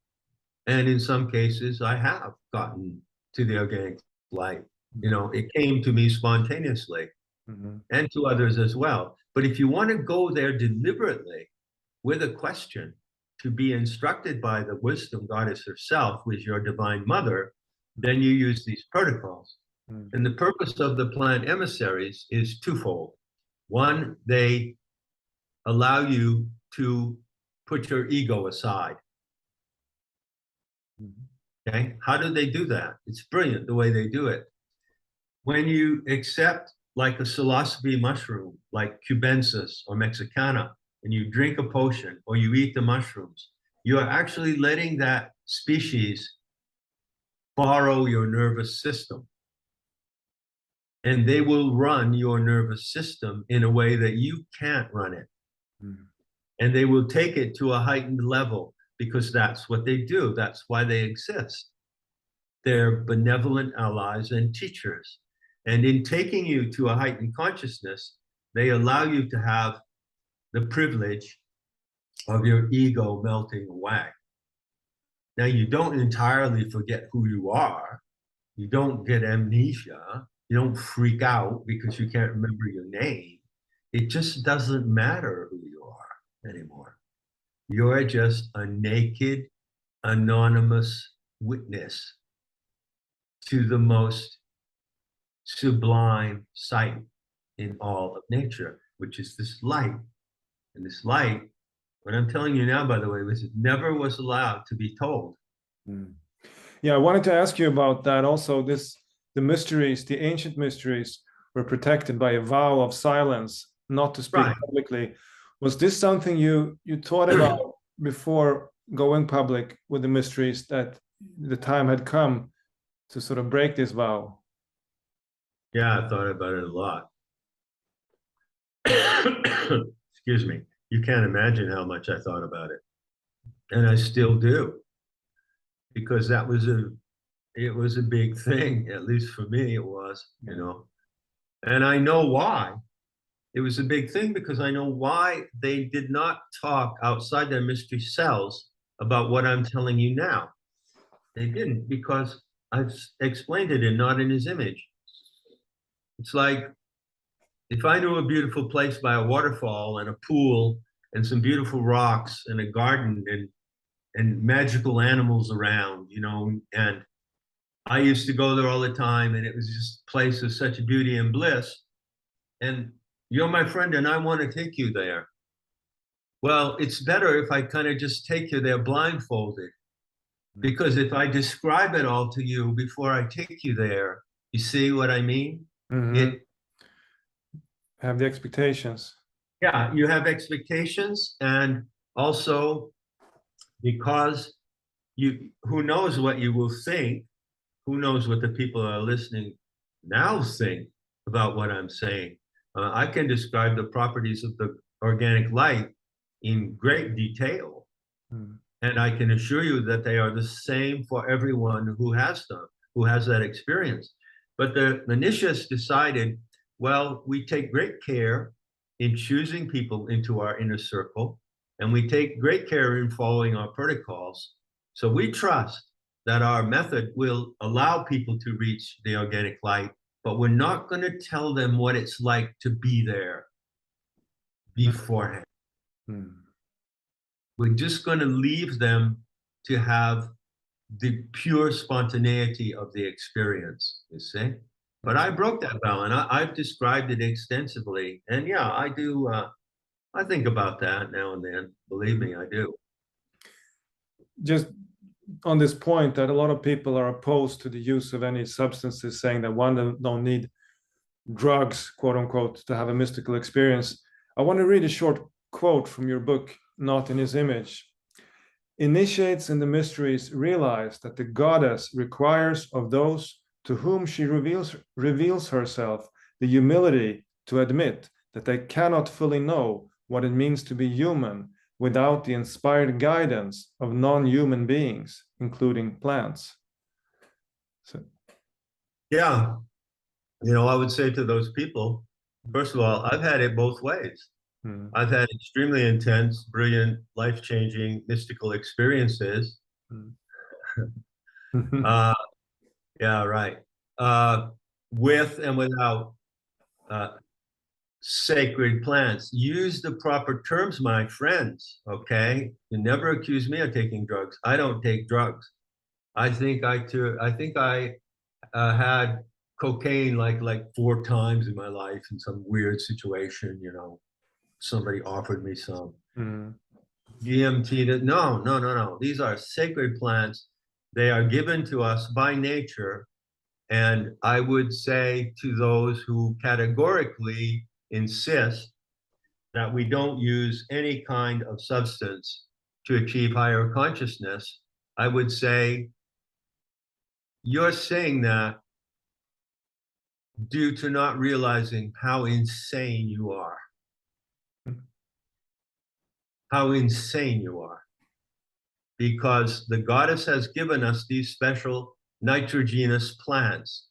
And in some cases, I have gotten to the organic light. You know, it came to me spontaneously and to others as well. But if you want to go there deliberately with a question to be instructed by the wisdom goddess herself, who is your divine mother, then you use these protocols. And the purpose of the plant emissaries is twofold. One, they allow you to put your ego aside. Okay, how do they do that? It's brilliant the way they do it. When you accept like a psilocybe mushroom, like cubensis or mexicana, and you drink a potion or you eat the mushrooms, you are actually letting that species borrow your nervous system. And they will run your nervous system in a way that you can't run it. And they will take it to a heightened level because that's what they do. That's why they exist. They're benevolent allies and teachers. And in taking you to a heightened consciousness, they allow you to have the privilege of your ego melting away. Now, you don't entirely forget who you are. You don't get amnesia. You don't freak out because you can't remember your name. It just doesn't matter who you are anymore. You're just a naked, anonymous witness to the most sublime sight in all of nature, which is this light. And this light, what I'm telling you now, by the way, was it never was allowed to be told. Yeah, I wanted to ask you about that also. The mysteries, the ancient mysteries, were protected by a vow of silence, not to speak publicly. Was this something you thought about before going public with the mysteries, that the time had come to sort of break this vow? Yeah, I thought about it a lot. excuse me, you can't imagine how much I thought about it. And I still do. Because it was a big thing, at least for me it was, you know. And I know why. It was a big thing because I know why they did not talk outside their mystery cells about what I'm telling you now. They didn't, because I've explained it in Not in His Image. It's like if I knew a beautiful place by a waterfall and a pool and some beautiful rocks and a garden and magical animals around, you know, and I used to go there all the time, and it was just a place of such beauty and bliss. And you're my friend, and I want to take you there. Well, it's better if I kind of just take you there blindfolded. Because if I describe it all to you before I take you there, you see what I mean? Mm-hmm. Have the expectations. Yeah, you have expectations, and also because who knows what you will think, who knows what the people that are listening now think about what I'm saying. I can describe the properties of the organic light in great detail. And I can assure you that they are the same for everyone who has them, who has that experience. But the Nishas decided, well, we take great care in choosing people into our inner circle, and we take great care in following our protocols. So we trust that our method will allow people to reach the organic light, but we're not going to tell them what it's like to be there beforehand. We're just going to leave them to have the pure spontaneity of the experience, you see? But I broke that vow, and I've described it extensively. And yeah, I do, I think about that now and then. Believe me, I do. Just on this point that a lot of people are opposed to the use of any substances, saying that one don't need drugs, quote unquote, to have a mystical experience. I want to read a short quote from your book, Not in His Image. Initiates in the mysteries realize that the goddess requires of those to whom she reveals herself the humility to admit that they cannot fully know what it means to be human without the inspired guidance of non-human beings, including plants. So. Yeah, you know, I would say to those people, first of all, I've had it both ways. I've had extremely intense, brilliant, life-changing, mystical experiences. Yeah, right. With and without sacred plants. Use the proper terms, my friends, okay? You never accuse me of taking drugs. I don't take drugs. I think I had cocaine like 4 times in my life in some weird situation, you know. Somebody offered me some. DMT, no. These are sacred plants. They are given to us by nature. And I would say to those who categorically insist that we don't use any kind of substance to achieve higher consciousness, I would say you're saying that due to not realizing how insane you are. How insane you are. Because the goddess has given us these special nitrogenous plants,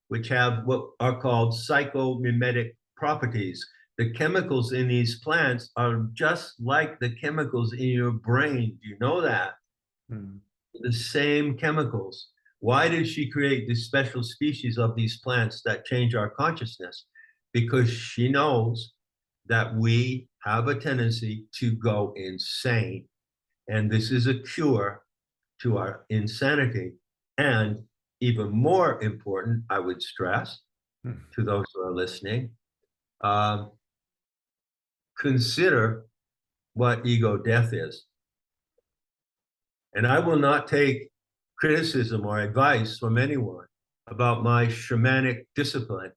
which have what are called psychomimetic properties. The chemicals in these plants are just like the chemicals in your brain. Do you know that? The same chemicals. Why did she create this special species of these plants that change our consciousness? Because she knows that we have a tendency to go insane. And this is a cure to our insanity. And even more important, I would stress to those who are listening, consider what ego death is. And I will not take criticism or advice from anyone about my shamanic discipline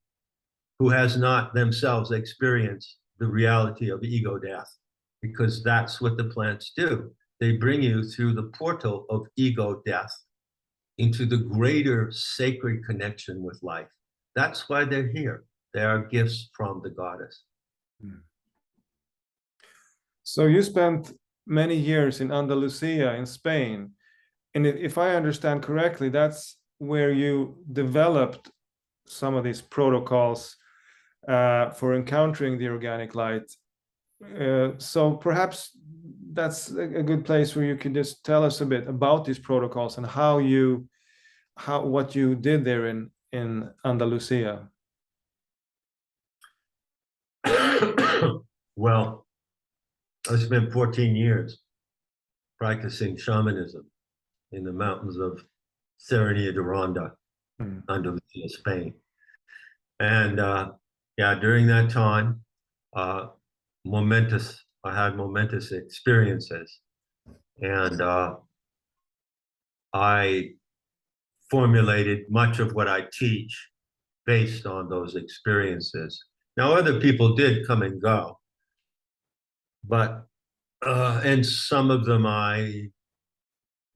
who has not themselves experienced the reality of ego death, because that's what the plants do. They bring you through the portal of ego death into the greater sacred connection with life. That's why they're here. They are gifts from the goddess. So you spent many years in Andalusia in Spain. And if I understand correctly, that's where you developed some of these protocols for encountering the organic light. So perhaps that's a good place where you could just tell us a bit about these protocols and what you did there in Andalusia. Well, I spent 14 years practicing shamanism in the mountains of Serranía de Ronda, Andalusia, Spain. And yeah, during that time, I had momentous experiences. And I formulated much of what I teach based on those experiences. Now, other people did come and go, but, and some of them I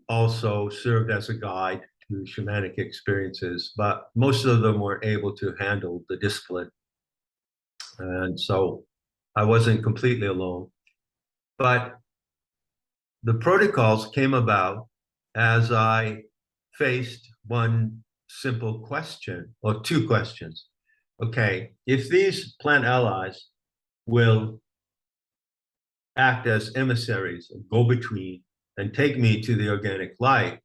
also served as a guide to shamanic experiences, but most of them were able to handle the discipline. And so I wasn't completely alone. But the protocols came about as I faced one simple question, or two questions. Okay, if these plant allies will act as emissaries, go-between, and take me to the organic light,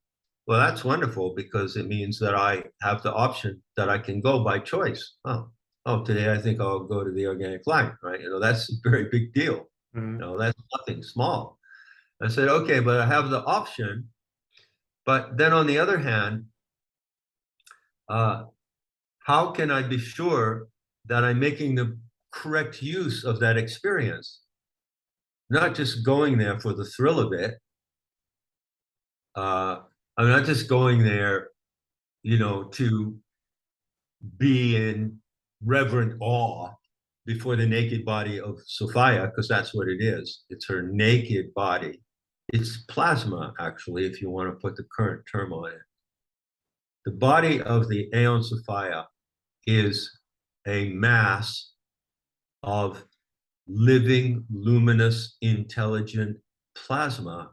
well, that's wonderful, because it means that I have the option that I can go by choice. Oh, today I think I'll go to the organic light, right? That's a very big deal. That's nothing small. I said, okay, but I have the option. But then on the other hand, how can I be sure that I'm making the correct use of that experience? Not just going there for the thrill of it. I'm not just going there, to be in reverent awe before the naked body of Sophia, because that's what it is. It's her naked body. It's plasma, actually, if you want to put the current term on it. The body of the Aeon Sophia is a mass of living, luminous, intelligent plasma.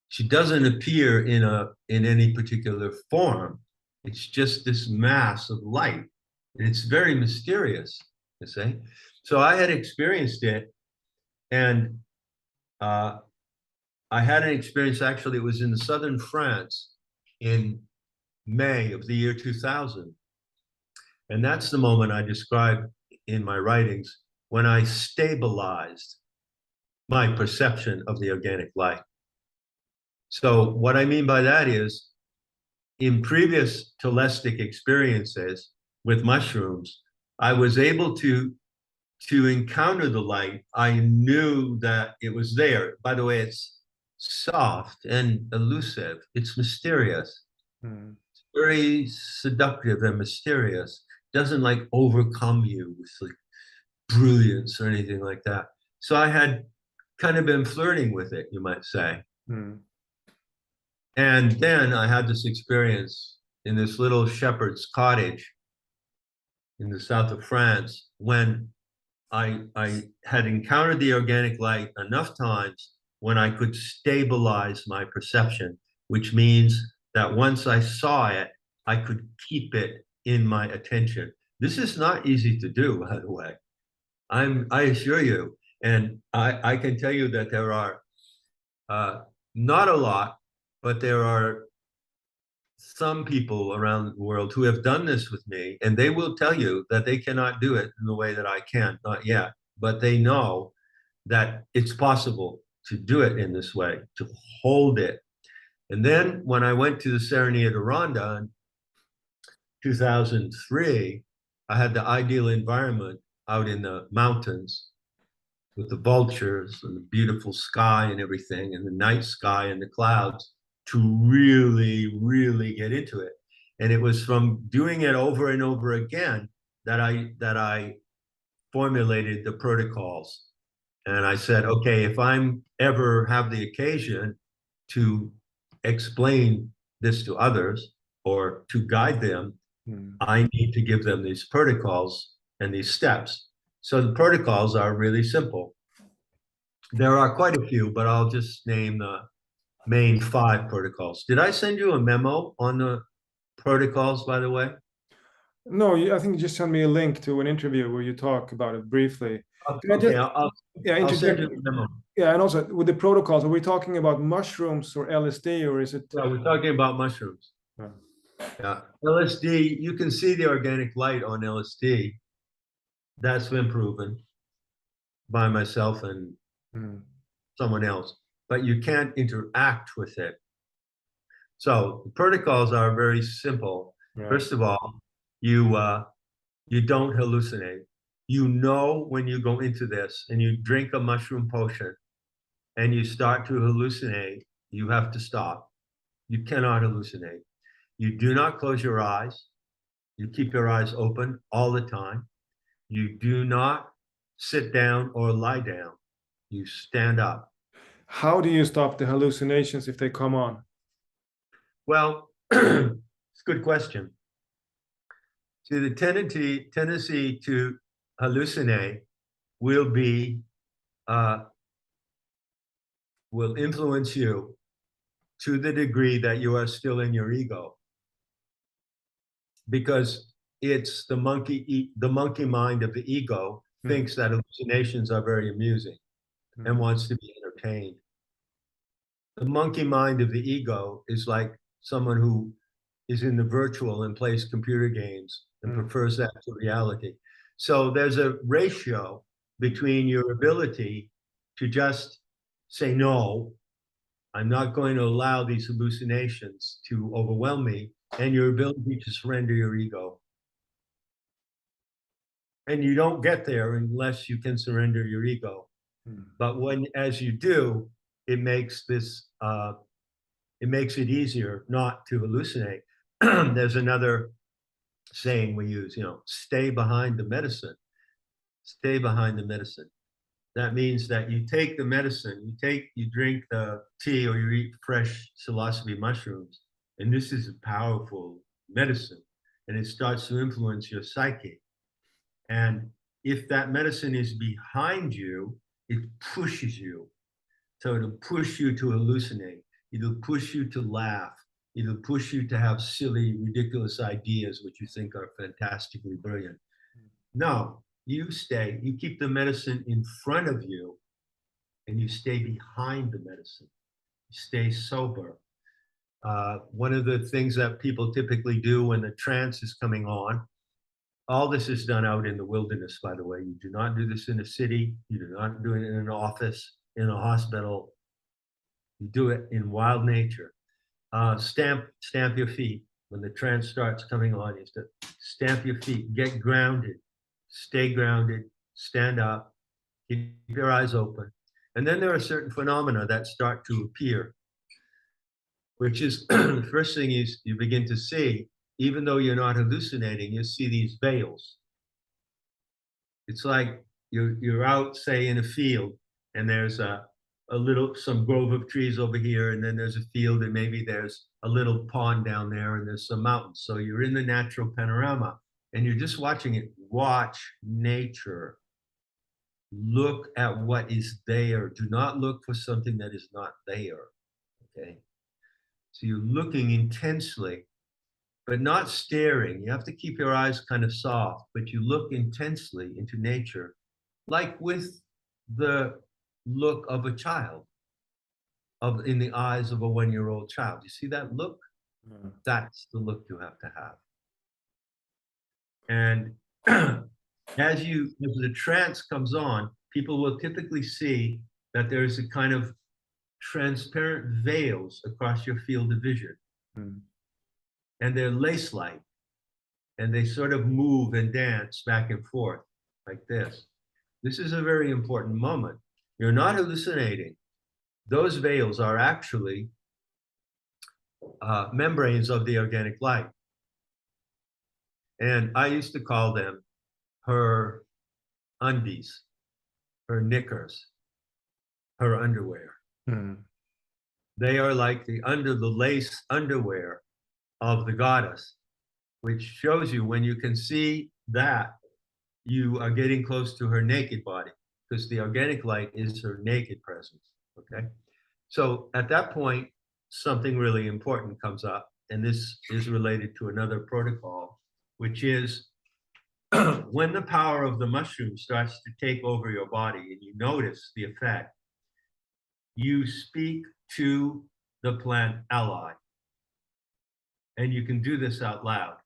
She doesn't appear in any particular form. It's just this mass of light. And it's very mysterious, you see. So I had experienced it, and I had an experience, actually, it was in southern France in May of the year 2000. And that's the moment I describe in my writings when I stabilized my perception of the organic light. So what I mean by that is, in previous telestic experiences with mushrooms, I was able to encounter the light. I knew that it was there. By the way, it's soft and elusive. It's mysterious. It's very seductive and mysterious. It doesn't like overcome you with like brilliance or anything like that. So I had kind of been flirting with it, you might say. And then I had this experience in this little shepherd's cottage in the south of France when I had encountered the organic light enough times when I could stabilize my perception, which means that once I saw it, I could keep it in my attention. This is not easy to do, by the way. I assure you. And I can tell you that there are not a lot, but there are some people around the world who have done this with me, and they will tell you that they cannot do it in the way that I can, not yet, but they know that it's possible to do it in this way, to hold it. And then when I went to the Serranía de Ronda in 2003, I had the ideal environment out in the mountains with the vultures and the beautiful sky and everything, and the night sky and the clouds, to really, really get into it. And it was from doing it over and over again that I formulated the protocols. And I said, okay, if I'm ever have the occasion to explain this to others or to guide them, I need to give them these protocols and these steps. So the protocols are really simple. There are quite a few, but I'll just name the main 5 protocols. Did I send you a memo on the protocols, by the way? No, I think you just sent me a link to an interview where you talk about it briefly. Can I Okay, just, yeah, I'll send interject? you the memo. Yeah, and also with the protocols, are we talking about mushrooms or LSD, or is it? Yeah, we're talking about mushrooms. Yeah. Yeah, LSD, you can see the organic light on LSD. That's been proven by myself and someone else, but you can't interact with it. So the protocols are very simple. Right. First of all, you don't hallucinate. You know when you go into this and you drink a mushroom potion and you start to hallucinate, you have to stop. You cannot hallucinate. You do not close your eyes. You keep your eyes open all the time. You do not sit down or lie down. You stand up. How do you stop the hallucinations if they come on? Well, it's a good question. See, the tendency to hallucinate will be will influence you to the degree that you are still in your ego, because it's the monkey mind of the ego thinks that hallucinations are very amusing and wants to be entertained. The monkey mind of the ego is like someone who is in the virtual and plays computer games and prefers that to reality. So there's a ratio between your ability to just say, no, I'm not going to allow these hallucinations to overwhelm me, and your ability to surrender your ego. And you don't get there unless you can surrender your ego. But as you do, it makes it easier not to hallucinate. There's another saying we use, stay behind the medicine. Stay behind the medicine. That means that you take the medicine, you drink the tea, or you eat fresh psilocybe mushrooms, and this is a powerful medicine, and it starts to influence your psyche. And if that medicine is behind you, it pushes you. So it'll push you to hallucinate. It'll push you to laugh. It'll push you to have silly, ridiculous ideas, which you think are fantastically brilliant. No, you keep the medicine in front of you, and you stay behind the medicine. You stay sober. One of the things that people typically do when the trance is coming on, all this is done out in the wilderness, by the way. You do not do this in a city. You do not do it in an office, in a hospital. You do it in wild nature. Stamp your feet. When the trance starts coming on, you have to stamp your feet, get grounded, stay grounded, stand up, keep your eyes open. And then there are certain phenomena that start to appear, which is the first thing is you begin to see, even though you're not hallucinating, you see these veils. It's like you're out, say, in a field, and there's some grove of trees over here, and then there's a field, and maybe there's a little pond down there, and there's some mountains. So you're in the natural panorama, and you're just watching it. Watch nature. Look at what is there. Do not look for something that is not there. Okay. So you're looking intensely, but not staring. You have to keep your eyes kind of soft, but you look intensely into nature, like with the look of a child, in the eyes of a 1-year-old child. You see that look? That's the look you have to have. And as the trance comes on, people will typically see that there's a kind of transparent veils across your field of vision. And they're lace-like, and they sort of move and dance back and forth like this. This is a very important moment. You're not hallucinating. Those veils are actually membranes of the organic light. And I used to call them her undies, her knickers, her underwear. They are like the lace underwear of the goddess, which shows you when you can see that, you are getting close to her naked body. because the organic light is her naked presence, okay? So at that point, something really important comes up, and this is related to another protocol, which is when the power of the mushroom starts to take over your body and you notice the effect, you speak to the plant ally. And you can do this out loud,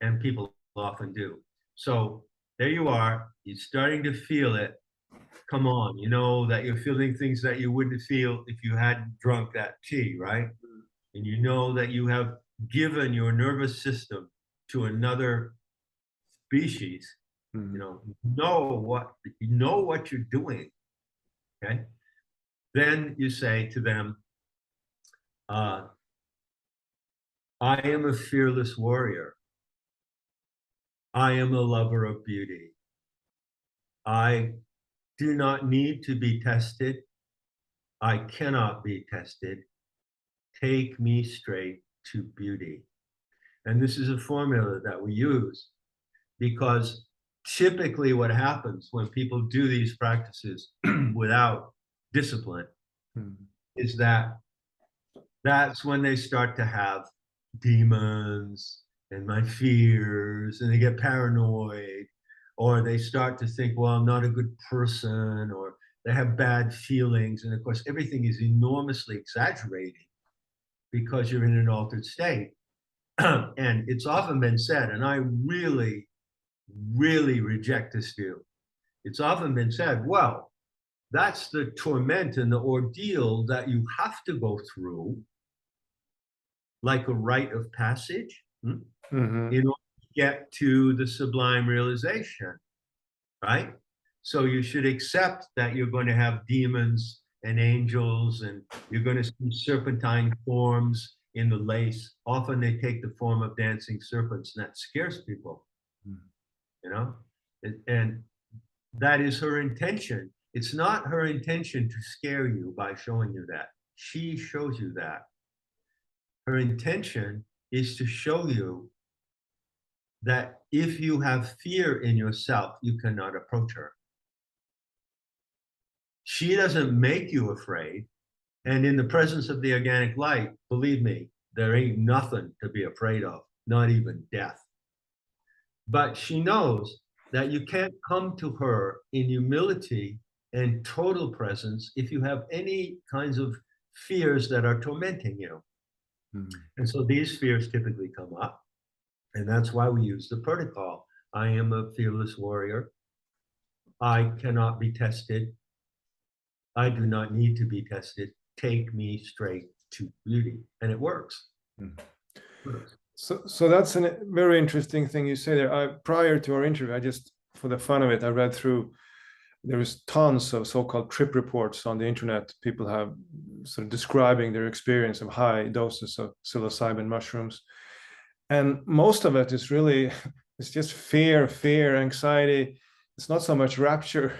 and people often do. So there you are, you're starting to feel it. Come on, you know that you're feeling things that you wouldn't feel if you hadn't drunk that tea, right? And you know that you have given your nervous system to another species. You know what you're doing. Okay. Then you say to them, I am a fearless warrior. I am a lover of beauty. I do not need to be tested. I cannot be tested. Take me straight to beauty. And this is a formula that we use because typically what happens when people do these practices without discipline is that that's when they start to have demons and my fears, and they get paranoid, or they start to think, well, I'm not a good person, or they have bad feelings. And of course, everything is enormously exaggerated because you're in an altered state. And it's often been said, and I really, really reject this view. It's often been said, well, that's the torment and the ordeal that you have to go through, like a rite of passage, in order to get to the sublime realization, right? So you should accept that you're going to have demons and angels, and you're going to see serpentine forms in the lace. Often they take the form of dancing serpents, and that scares people, you know? And that is her intention. It's not her intention to scare you by showing you that. She shows you that. Her intention is to show you that if you have fear in yourself, you cannot approach her. She doesn't make you afraid. And in the presence of the organic light, believe me, there ain't nothing to be afraid of, not even death. But she knows that you can't come to her in humility and total presence if you have any kinds of fears that are tormenting you. And so these fears typically come up. And that's why we use the protocol. I am a fearless warrior. I cannot be tested. I do not need to be tested. Take me straight to beauty. And it works. So that's a very interesting thing you say there. Prior to our interview, I just, for the fun of it, I read through, there is tons of so-called trip reports on the internet. People have sort of describing their experience of high doses of psilocybin mushrooms. And most of it is really, it's just fear, anxiety. It's not so much rapture.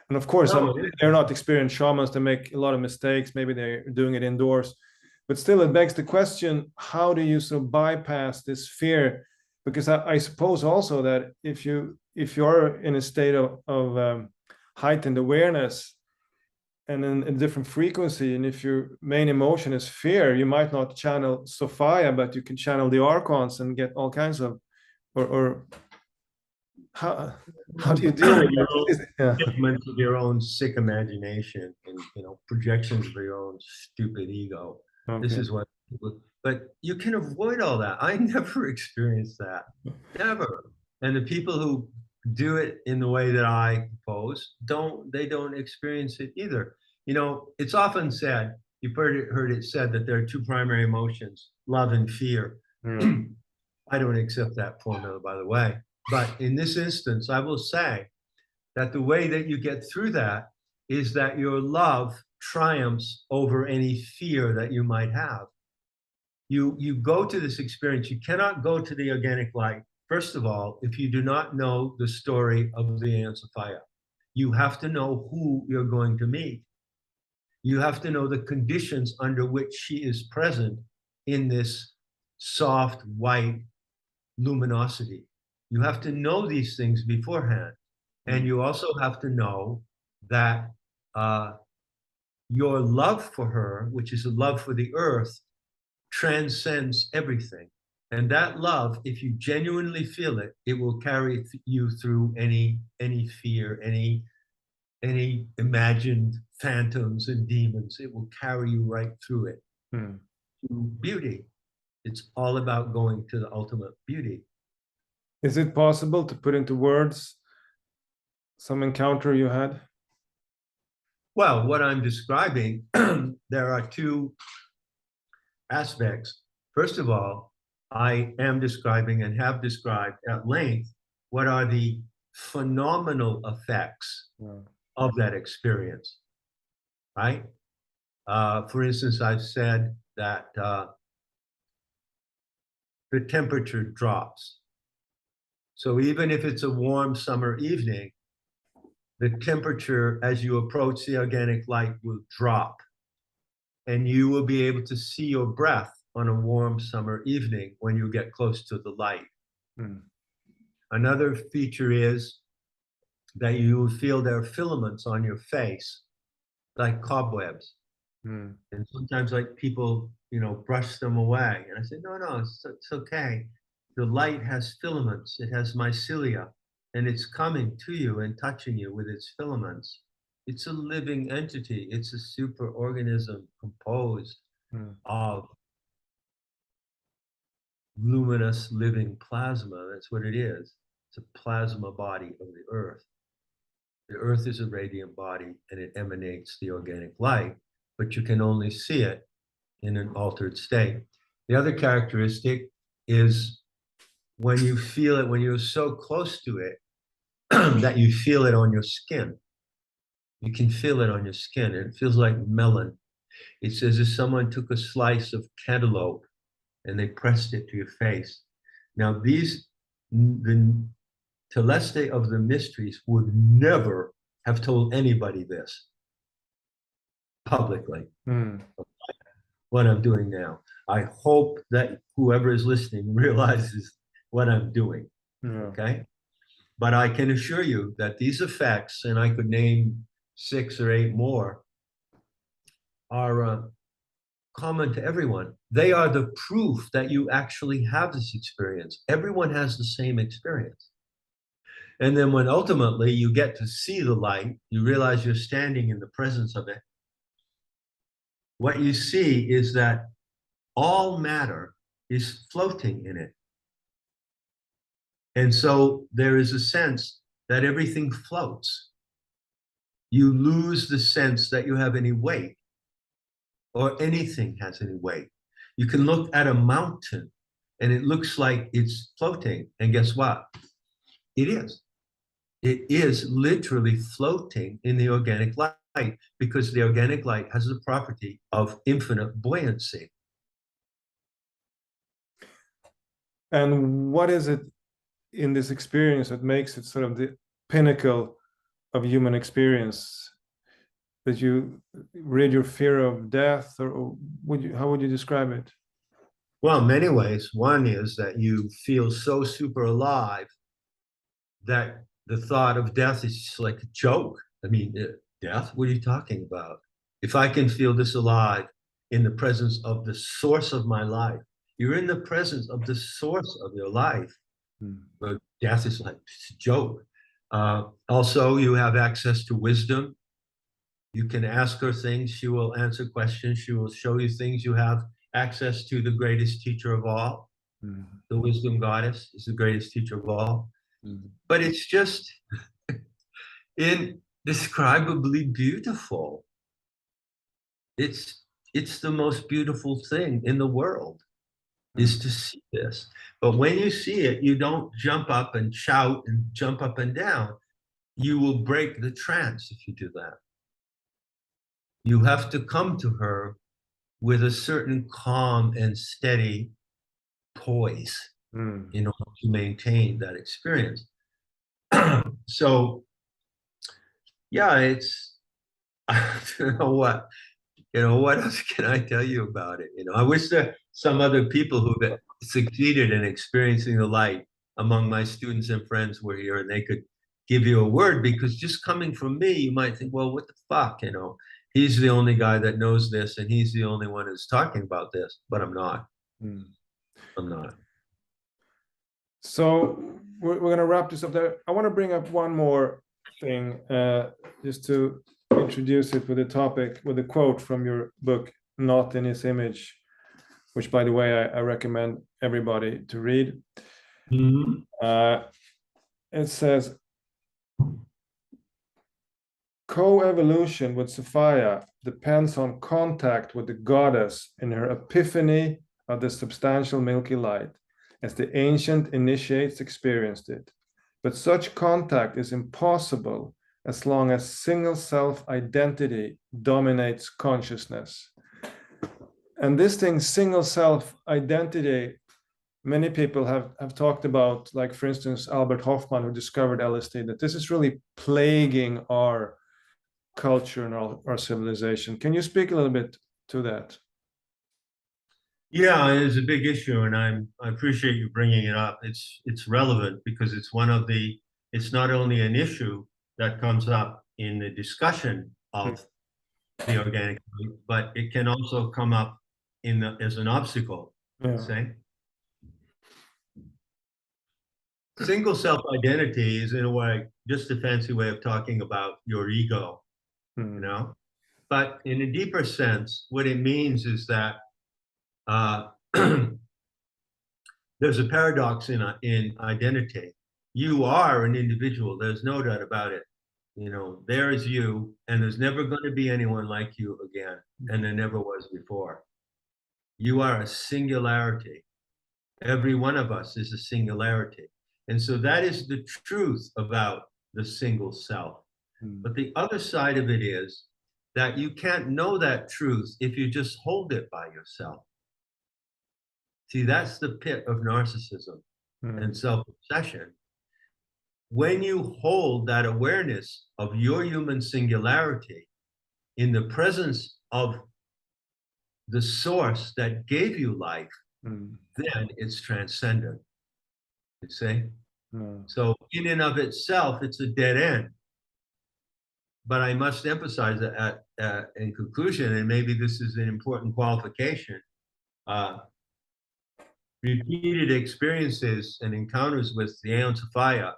And of course, they're not experienced shamans. They make a lot of mistakes. Maybe they're doing it indoors. But still, it begs the question, how do you sort of bypass this fear? Because I suppose also that if you're in a state of heightened awareness and in a different frequency, and if your main emotion is fear, you might not channel Sophia, but you can channel the archons and get all kinds of, or how do you deal with that? Of your own sick imagination and projections of your own stupid ego. Okay. This is what people, but you can avoid all that. I never experienced that, never. And the people who do it in the way that I propose don't experience it either. It's often said, you've heard it said that there are two primary emotions, love and fear. I don't accept that formula, by the way. But in this instance, I will say that the way that you get through that is that your love triumphs over any fear that you might have. You go to this experience. You cannot go to the organic light, first of all, if you do not know the story of the Aunt Sophia. You have to know who you're going to meet. You have to know the conditions under which she is present in this soft, white luminosity. You have to know these things beforehand. And you also have to know that your love for her, which is a love for the earth, transcends everything. And that love, if you genuinely feel it, it will carry you through any fear, any imagined phantoms and demons. It will carry you right through it. To beauty. It's all about going to the ultimate beauty. Is it possible to put into words some encounter you had? Well, what I'm describing, there are two aspects. First of all, I am describing and have described at length what are the phenomenal effects of that experience, right? For instance, I've said that the temperature drops. So even if it's a warm summer evening, the temperature as you approach the organic light will drop, and you will be able to see your breath on a warm summer evening when you get close to the light. Another feature is that you will feel there are filaments on your face, like cobwebs. And sometimes like people, brush them away. And I said, no, it's okay. The light has filaments, it has mycelia, and it's coming to you and touching you with its filaments. It's a living entity. It's a superorganism composed of luminous living plasma. That's what it is. It's a plasma body of the earth. The earth is a radiant body and it emanates the organic light, but you can only see it in an altered state. The other characteristic is when you feel it, when you're so close to it, that you feel it on your skin. You can feel it on your skin, and it feels like melon. It's as if someone took a slice of cantaloupe and they pressed it to your face. Now, the telestic of the mysteries would never have told anybody this publicly. What I'm doing now. I hope that whoever is listening realizes what I'm doing. Okay? But I can assure you that these effects, and I could name 6 or 8 more, are common to everyone. They are the proof that you actually have this experience. Everyone has the same experience. And then when ultimately you get to see the light, you realize you're standing in the presence of it. What you see is that all matter is floating in it. And so there is a sense that everything floats. You lose the sense that you have any weight or anything has any weight. You can look at a mountain and it looks like it's floating. And guess what? It is. It is literally floating in the organic light because the organic light has the property of infinite buoyancy. And what is it in this experience that makes it sort of the pinnacle of human experience, that you rid your fear of death, or how would you describe it? Well, in many ways. One is that you feel so super alive that the thought of death is just like a joke. I mean, death? What are you talking about? If I can feel this alive in the presence of the source of my life, you're in the presence of the source of your life. But death is like a joke. Also, you have access to wisdom. You can ask her things. She will answer questions. She will show you things. You have access to the greatest teacher of all. The wisdom goddess is the greatest teacher of all. But it's just indescribably beautiful. It's the most beautiful thing in the world, is to see this. But when you see it, you don't jump up and shout and jump up and down. You will break the trance if you do that. You have to come to her with a certain calm and steady poise in order to maintain that experience. So, yeah, it's, I don't know what else can I tell you about it? I wish there some other people who succeeded in experiencing the light among my students and friends were here, and they could give you a word, because just coming from me, you might think, well, what the fuck, you know? He's the only guy that knows this, and he's the only one who's talking about this, but I'm not. I'm not. So we're going to wrap this up there. I want to bring up one more thing, just to introduce it with a topic, with a quote from your book, Not in His Image, which, by the way, I recommend everybody to read. It says, co-evolution with Sophia depends on contact with the goddess in her epiphany of the substantial milky light, as the ancient initiates experienced it. But such contact is impossible as long as single self-identity dominates consciousness. And this thing, single self-identity, many people have talked about, like, for instance, Albert Hofmann, who discovered LSD, that this is really plaguing our culture and our civilization. Can you speak a little bit to that? Yeah, it's a big issue, and I appreciate you bringing it up. It's relevant because it's it's not only an issue that comes up in the discussion of the organic, but it can also come up as an obstacle. Say, single self-identity is, in a way, just a fancy way of talking about your ego, you know. But in a deeper sense, what it means is that there's a paradox in identity. You are an individual. There's no doubt about it. You know, there is you, and there's never going to be anyone like you again, and there never was before. You are a singularity. Every one of us is a singularity. And so that is the truth about the single self. But the other side of it is that you can't know that truth if you just hold it by yourself. See, that's the pit of narcissism and self-obsession. When you hold that awareness of your human singularity in the presence of the source that gave you life, then it's transcendent, you see? So in and of itself, it's a dead end. But I must emphasize that in conclusion, and maybe this is an important qualification, repeated experiences and encounters with the Aeon Sophia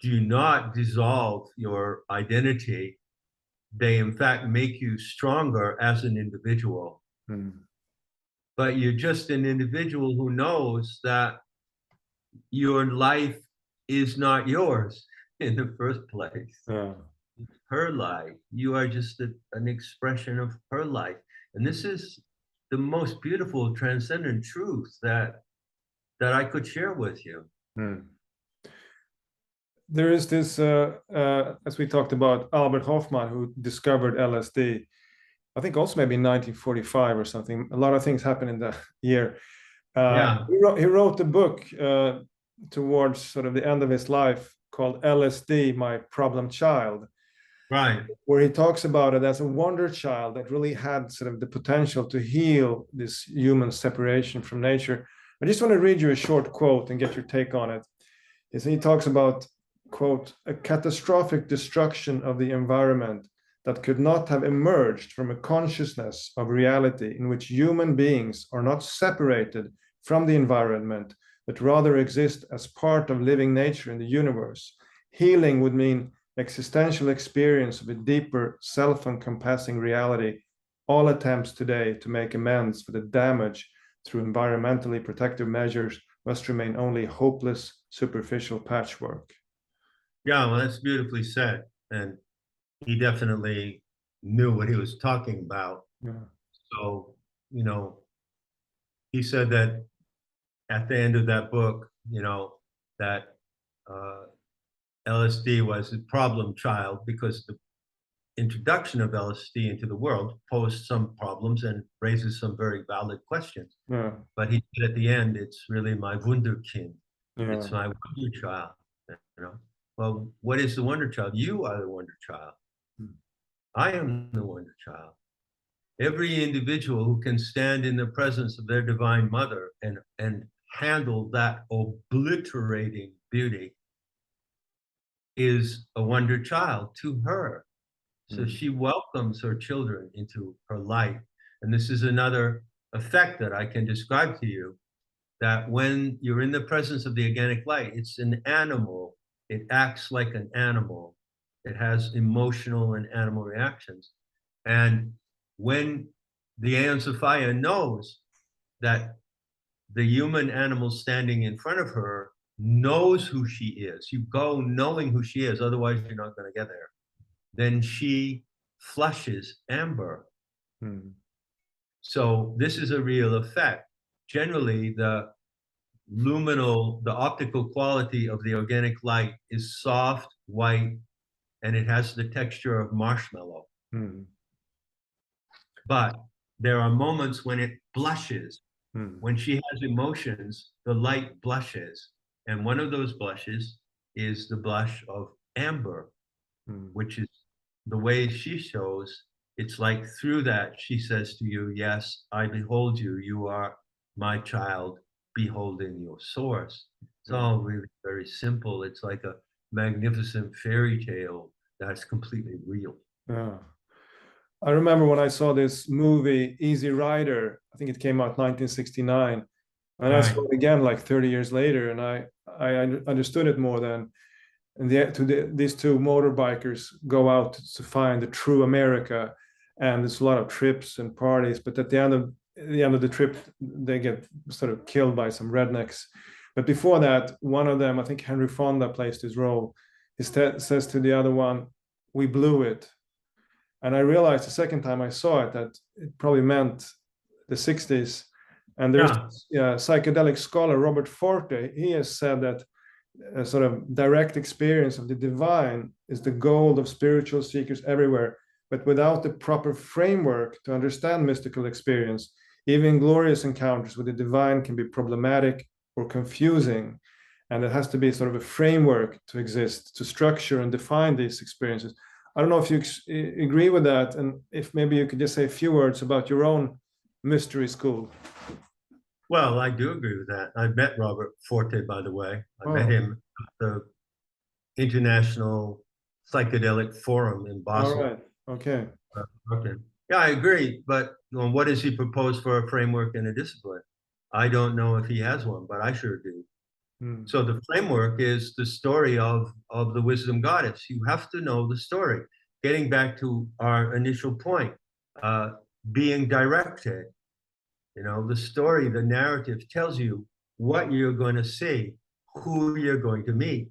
do not dissolve your identity. They, in fact, make you stronger as an individual. But you're just an individual who knows that your life is not yours in the first place. Her life. You are just an expression of her life. And this is the most beautiful transcendent truth that I could share with you. There is this, as we talked about, Albert Hofmann, who discovered LSD, I think also maybe in 1945 or something. A lot of things happened in that year. He wrote a book towards sort of the end of his life called LSD, My Problem Child. Right. Where he talks about it as a wonder child that really had sort of the potential to heal this human separation from nature. I just want to read you a short quote and get your take on it. He talks about, quote, a catastrophic destruction of the environment that could not have emerged from a consciousness of reality in which human beings are not separated from the environment, but rather exist as part of living nature in the universe. Healing would mean existential experience of a deeper self-encompassing reality. All attempts today to make amends for the damage through environmentally protective measures must remain only hopeless, superficial patchwork. Yeah, well, that's beautifully said. And he definitely knew what he was talking about. So, you know, he said that at the end of that book, you know, that LSD was a problem child because the introduction of LSD into the world posed some problems and raises some very valid questions. But he said at the end, it's really my Wunderkind. It's my wonder child. You know? Well, what is the wonder child? You are the wonder child. I am the wonder child. Every individual who can stand in the presence of their divine mother and handle that obliterating beauty is a wonder child to her. So she welcomes her children into her life. And this is another effect that I can describe to you, that when you're in the presence of the organic light, it's an animal. It acts like an animal. It has emotional and animal reactions. And when the Aeon Sophia knows that the human animal standing in front of her knows who she is, you go knowing who she is, otherwise you're not going to get there, then she flushes amber. So this is a real effect. Generally, the optical quality of the organic light is soft, white, and it has the texture of marshmallow. But there are moments when it blushes. When she has emotions, the light blushes. And one of those blushes is the blush of amber, which is the way she shows. It's like through that, she says to you, yes, I behold you. You are my child, beholding your source. It's all really very simple. It's like a magnificent fairy tale that's completely real. Yeah. I remember when I saw this movie, Easy Rider, I think it came out 1969, and I saw it again like 30 years later, and I understood it more then. And these two motorbikers go out to find the true America, and there's a lot of trips and parties, but at the end of the trip, they get sort of killed by some rednecks. But before that, one of them, I think Henry Fonda plays this role, he says to the other one, "We blew it." And I realized the second time I saw it that it probably meant the 60s. And there's a psychedelic scholar, Robert Forte, he has said that a sort of direct experience of the divine is the goal of spiritual seekers everywhere. But without the proper framework to understand mystical experience, even glorious encounters with the divine can be problematic or confusing. And it has to be sort of a framework to exist, to structure and define these experiences. I don't know if you agree with that, and if maybe you could just say a few words about your own mystery school. Well, I do agree with that. I met Robert Forte, by the way. I met him at the International Psychedelic Forum in Basel. All right. Okay. Okay. Yeah, I agree. But what does he propose for a framework and a discipline? I don't know if he has one, but I sure do. So the framework is the story of the wisdom goddess. You have to know the story. Getting back to our initial point, being directed, the story, the narrative tells you what you're going to see, who you're going to meet.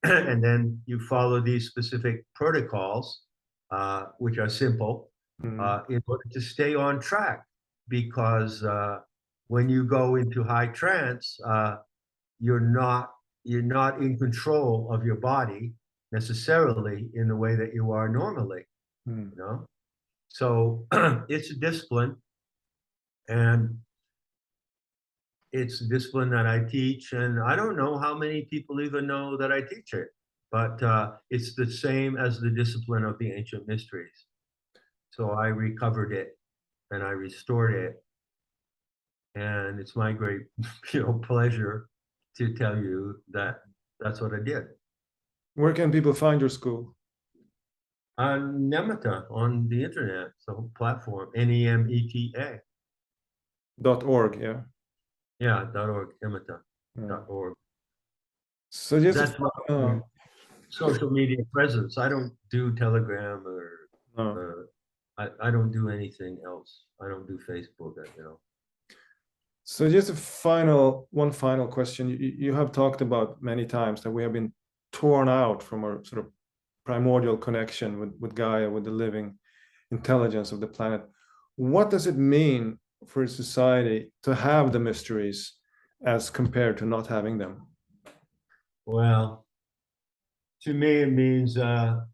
And then you follow these specific protocols, which are simple, in order to stay on track. Because when you go into high trance, you're not in control of your body necessarily in the way that you are normally. So it's a discipline, and it's a discipline that I teach, and I don't know how many people even know that I teach it, but it's the same as the discipline of the ancient mysteries. So I recovered it and I restored it, and it's my great pleasure to tell you that that's what I did. Where can people find your school? Nemeta on the internet, so platform, NEMETA. .org, yeah. Yeah, .org, Nemeta.org. So just that's my social media presence. I don't do Telegram or I don't do anything else. I don't do Facebook, So just one final question. You have talked about many times that we have been torn out from our sort of primordial connection with Gaia, with the living intelligence of the planet. What does it mean for a society to have the mysteries as compared to not having them? Well, to me, it means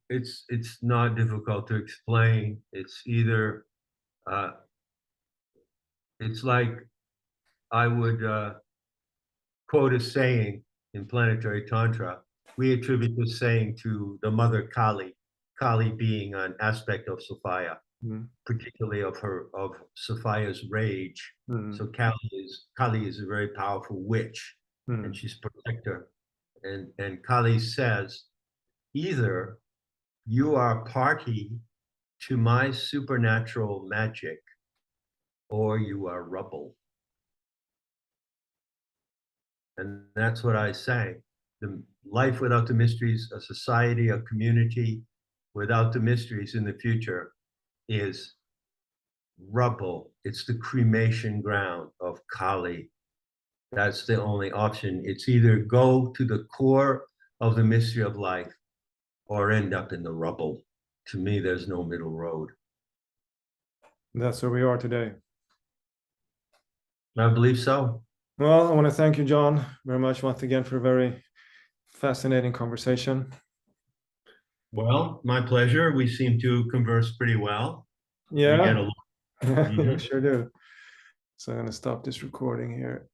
it's not difficult to explain. It's either it's like I would quote a saying in Planetary Tantra. We attribute this saying to the mother Kali, Kali being an aspect of Sophia, particularly of Sophia's rage. So Kali is a very powerful witch, and she's a protector. And Kali says either you are party to my supernatural magic, or you are rubble. And that's what I say. The life without the mysteries, a society, a community without the mysteries in the future is rubble. It's the cremation ground of Kali. That's the only option. It's either go to the core of the mystery of life or end up in the rubble. To me, there's no middle road. That's where we are today. I believe so. Well, I want to thank you, John, very much once again for a very fascinating conversation. Well, my pleasure. We seem to converse pretty well. Yeah. We get along. Yeah, sure do. So I'm going to stop this recording here.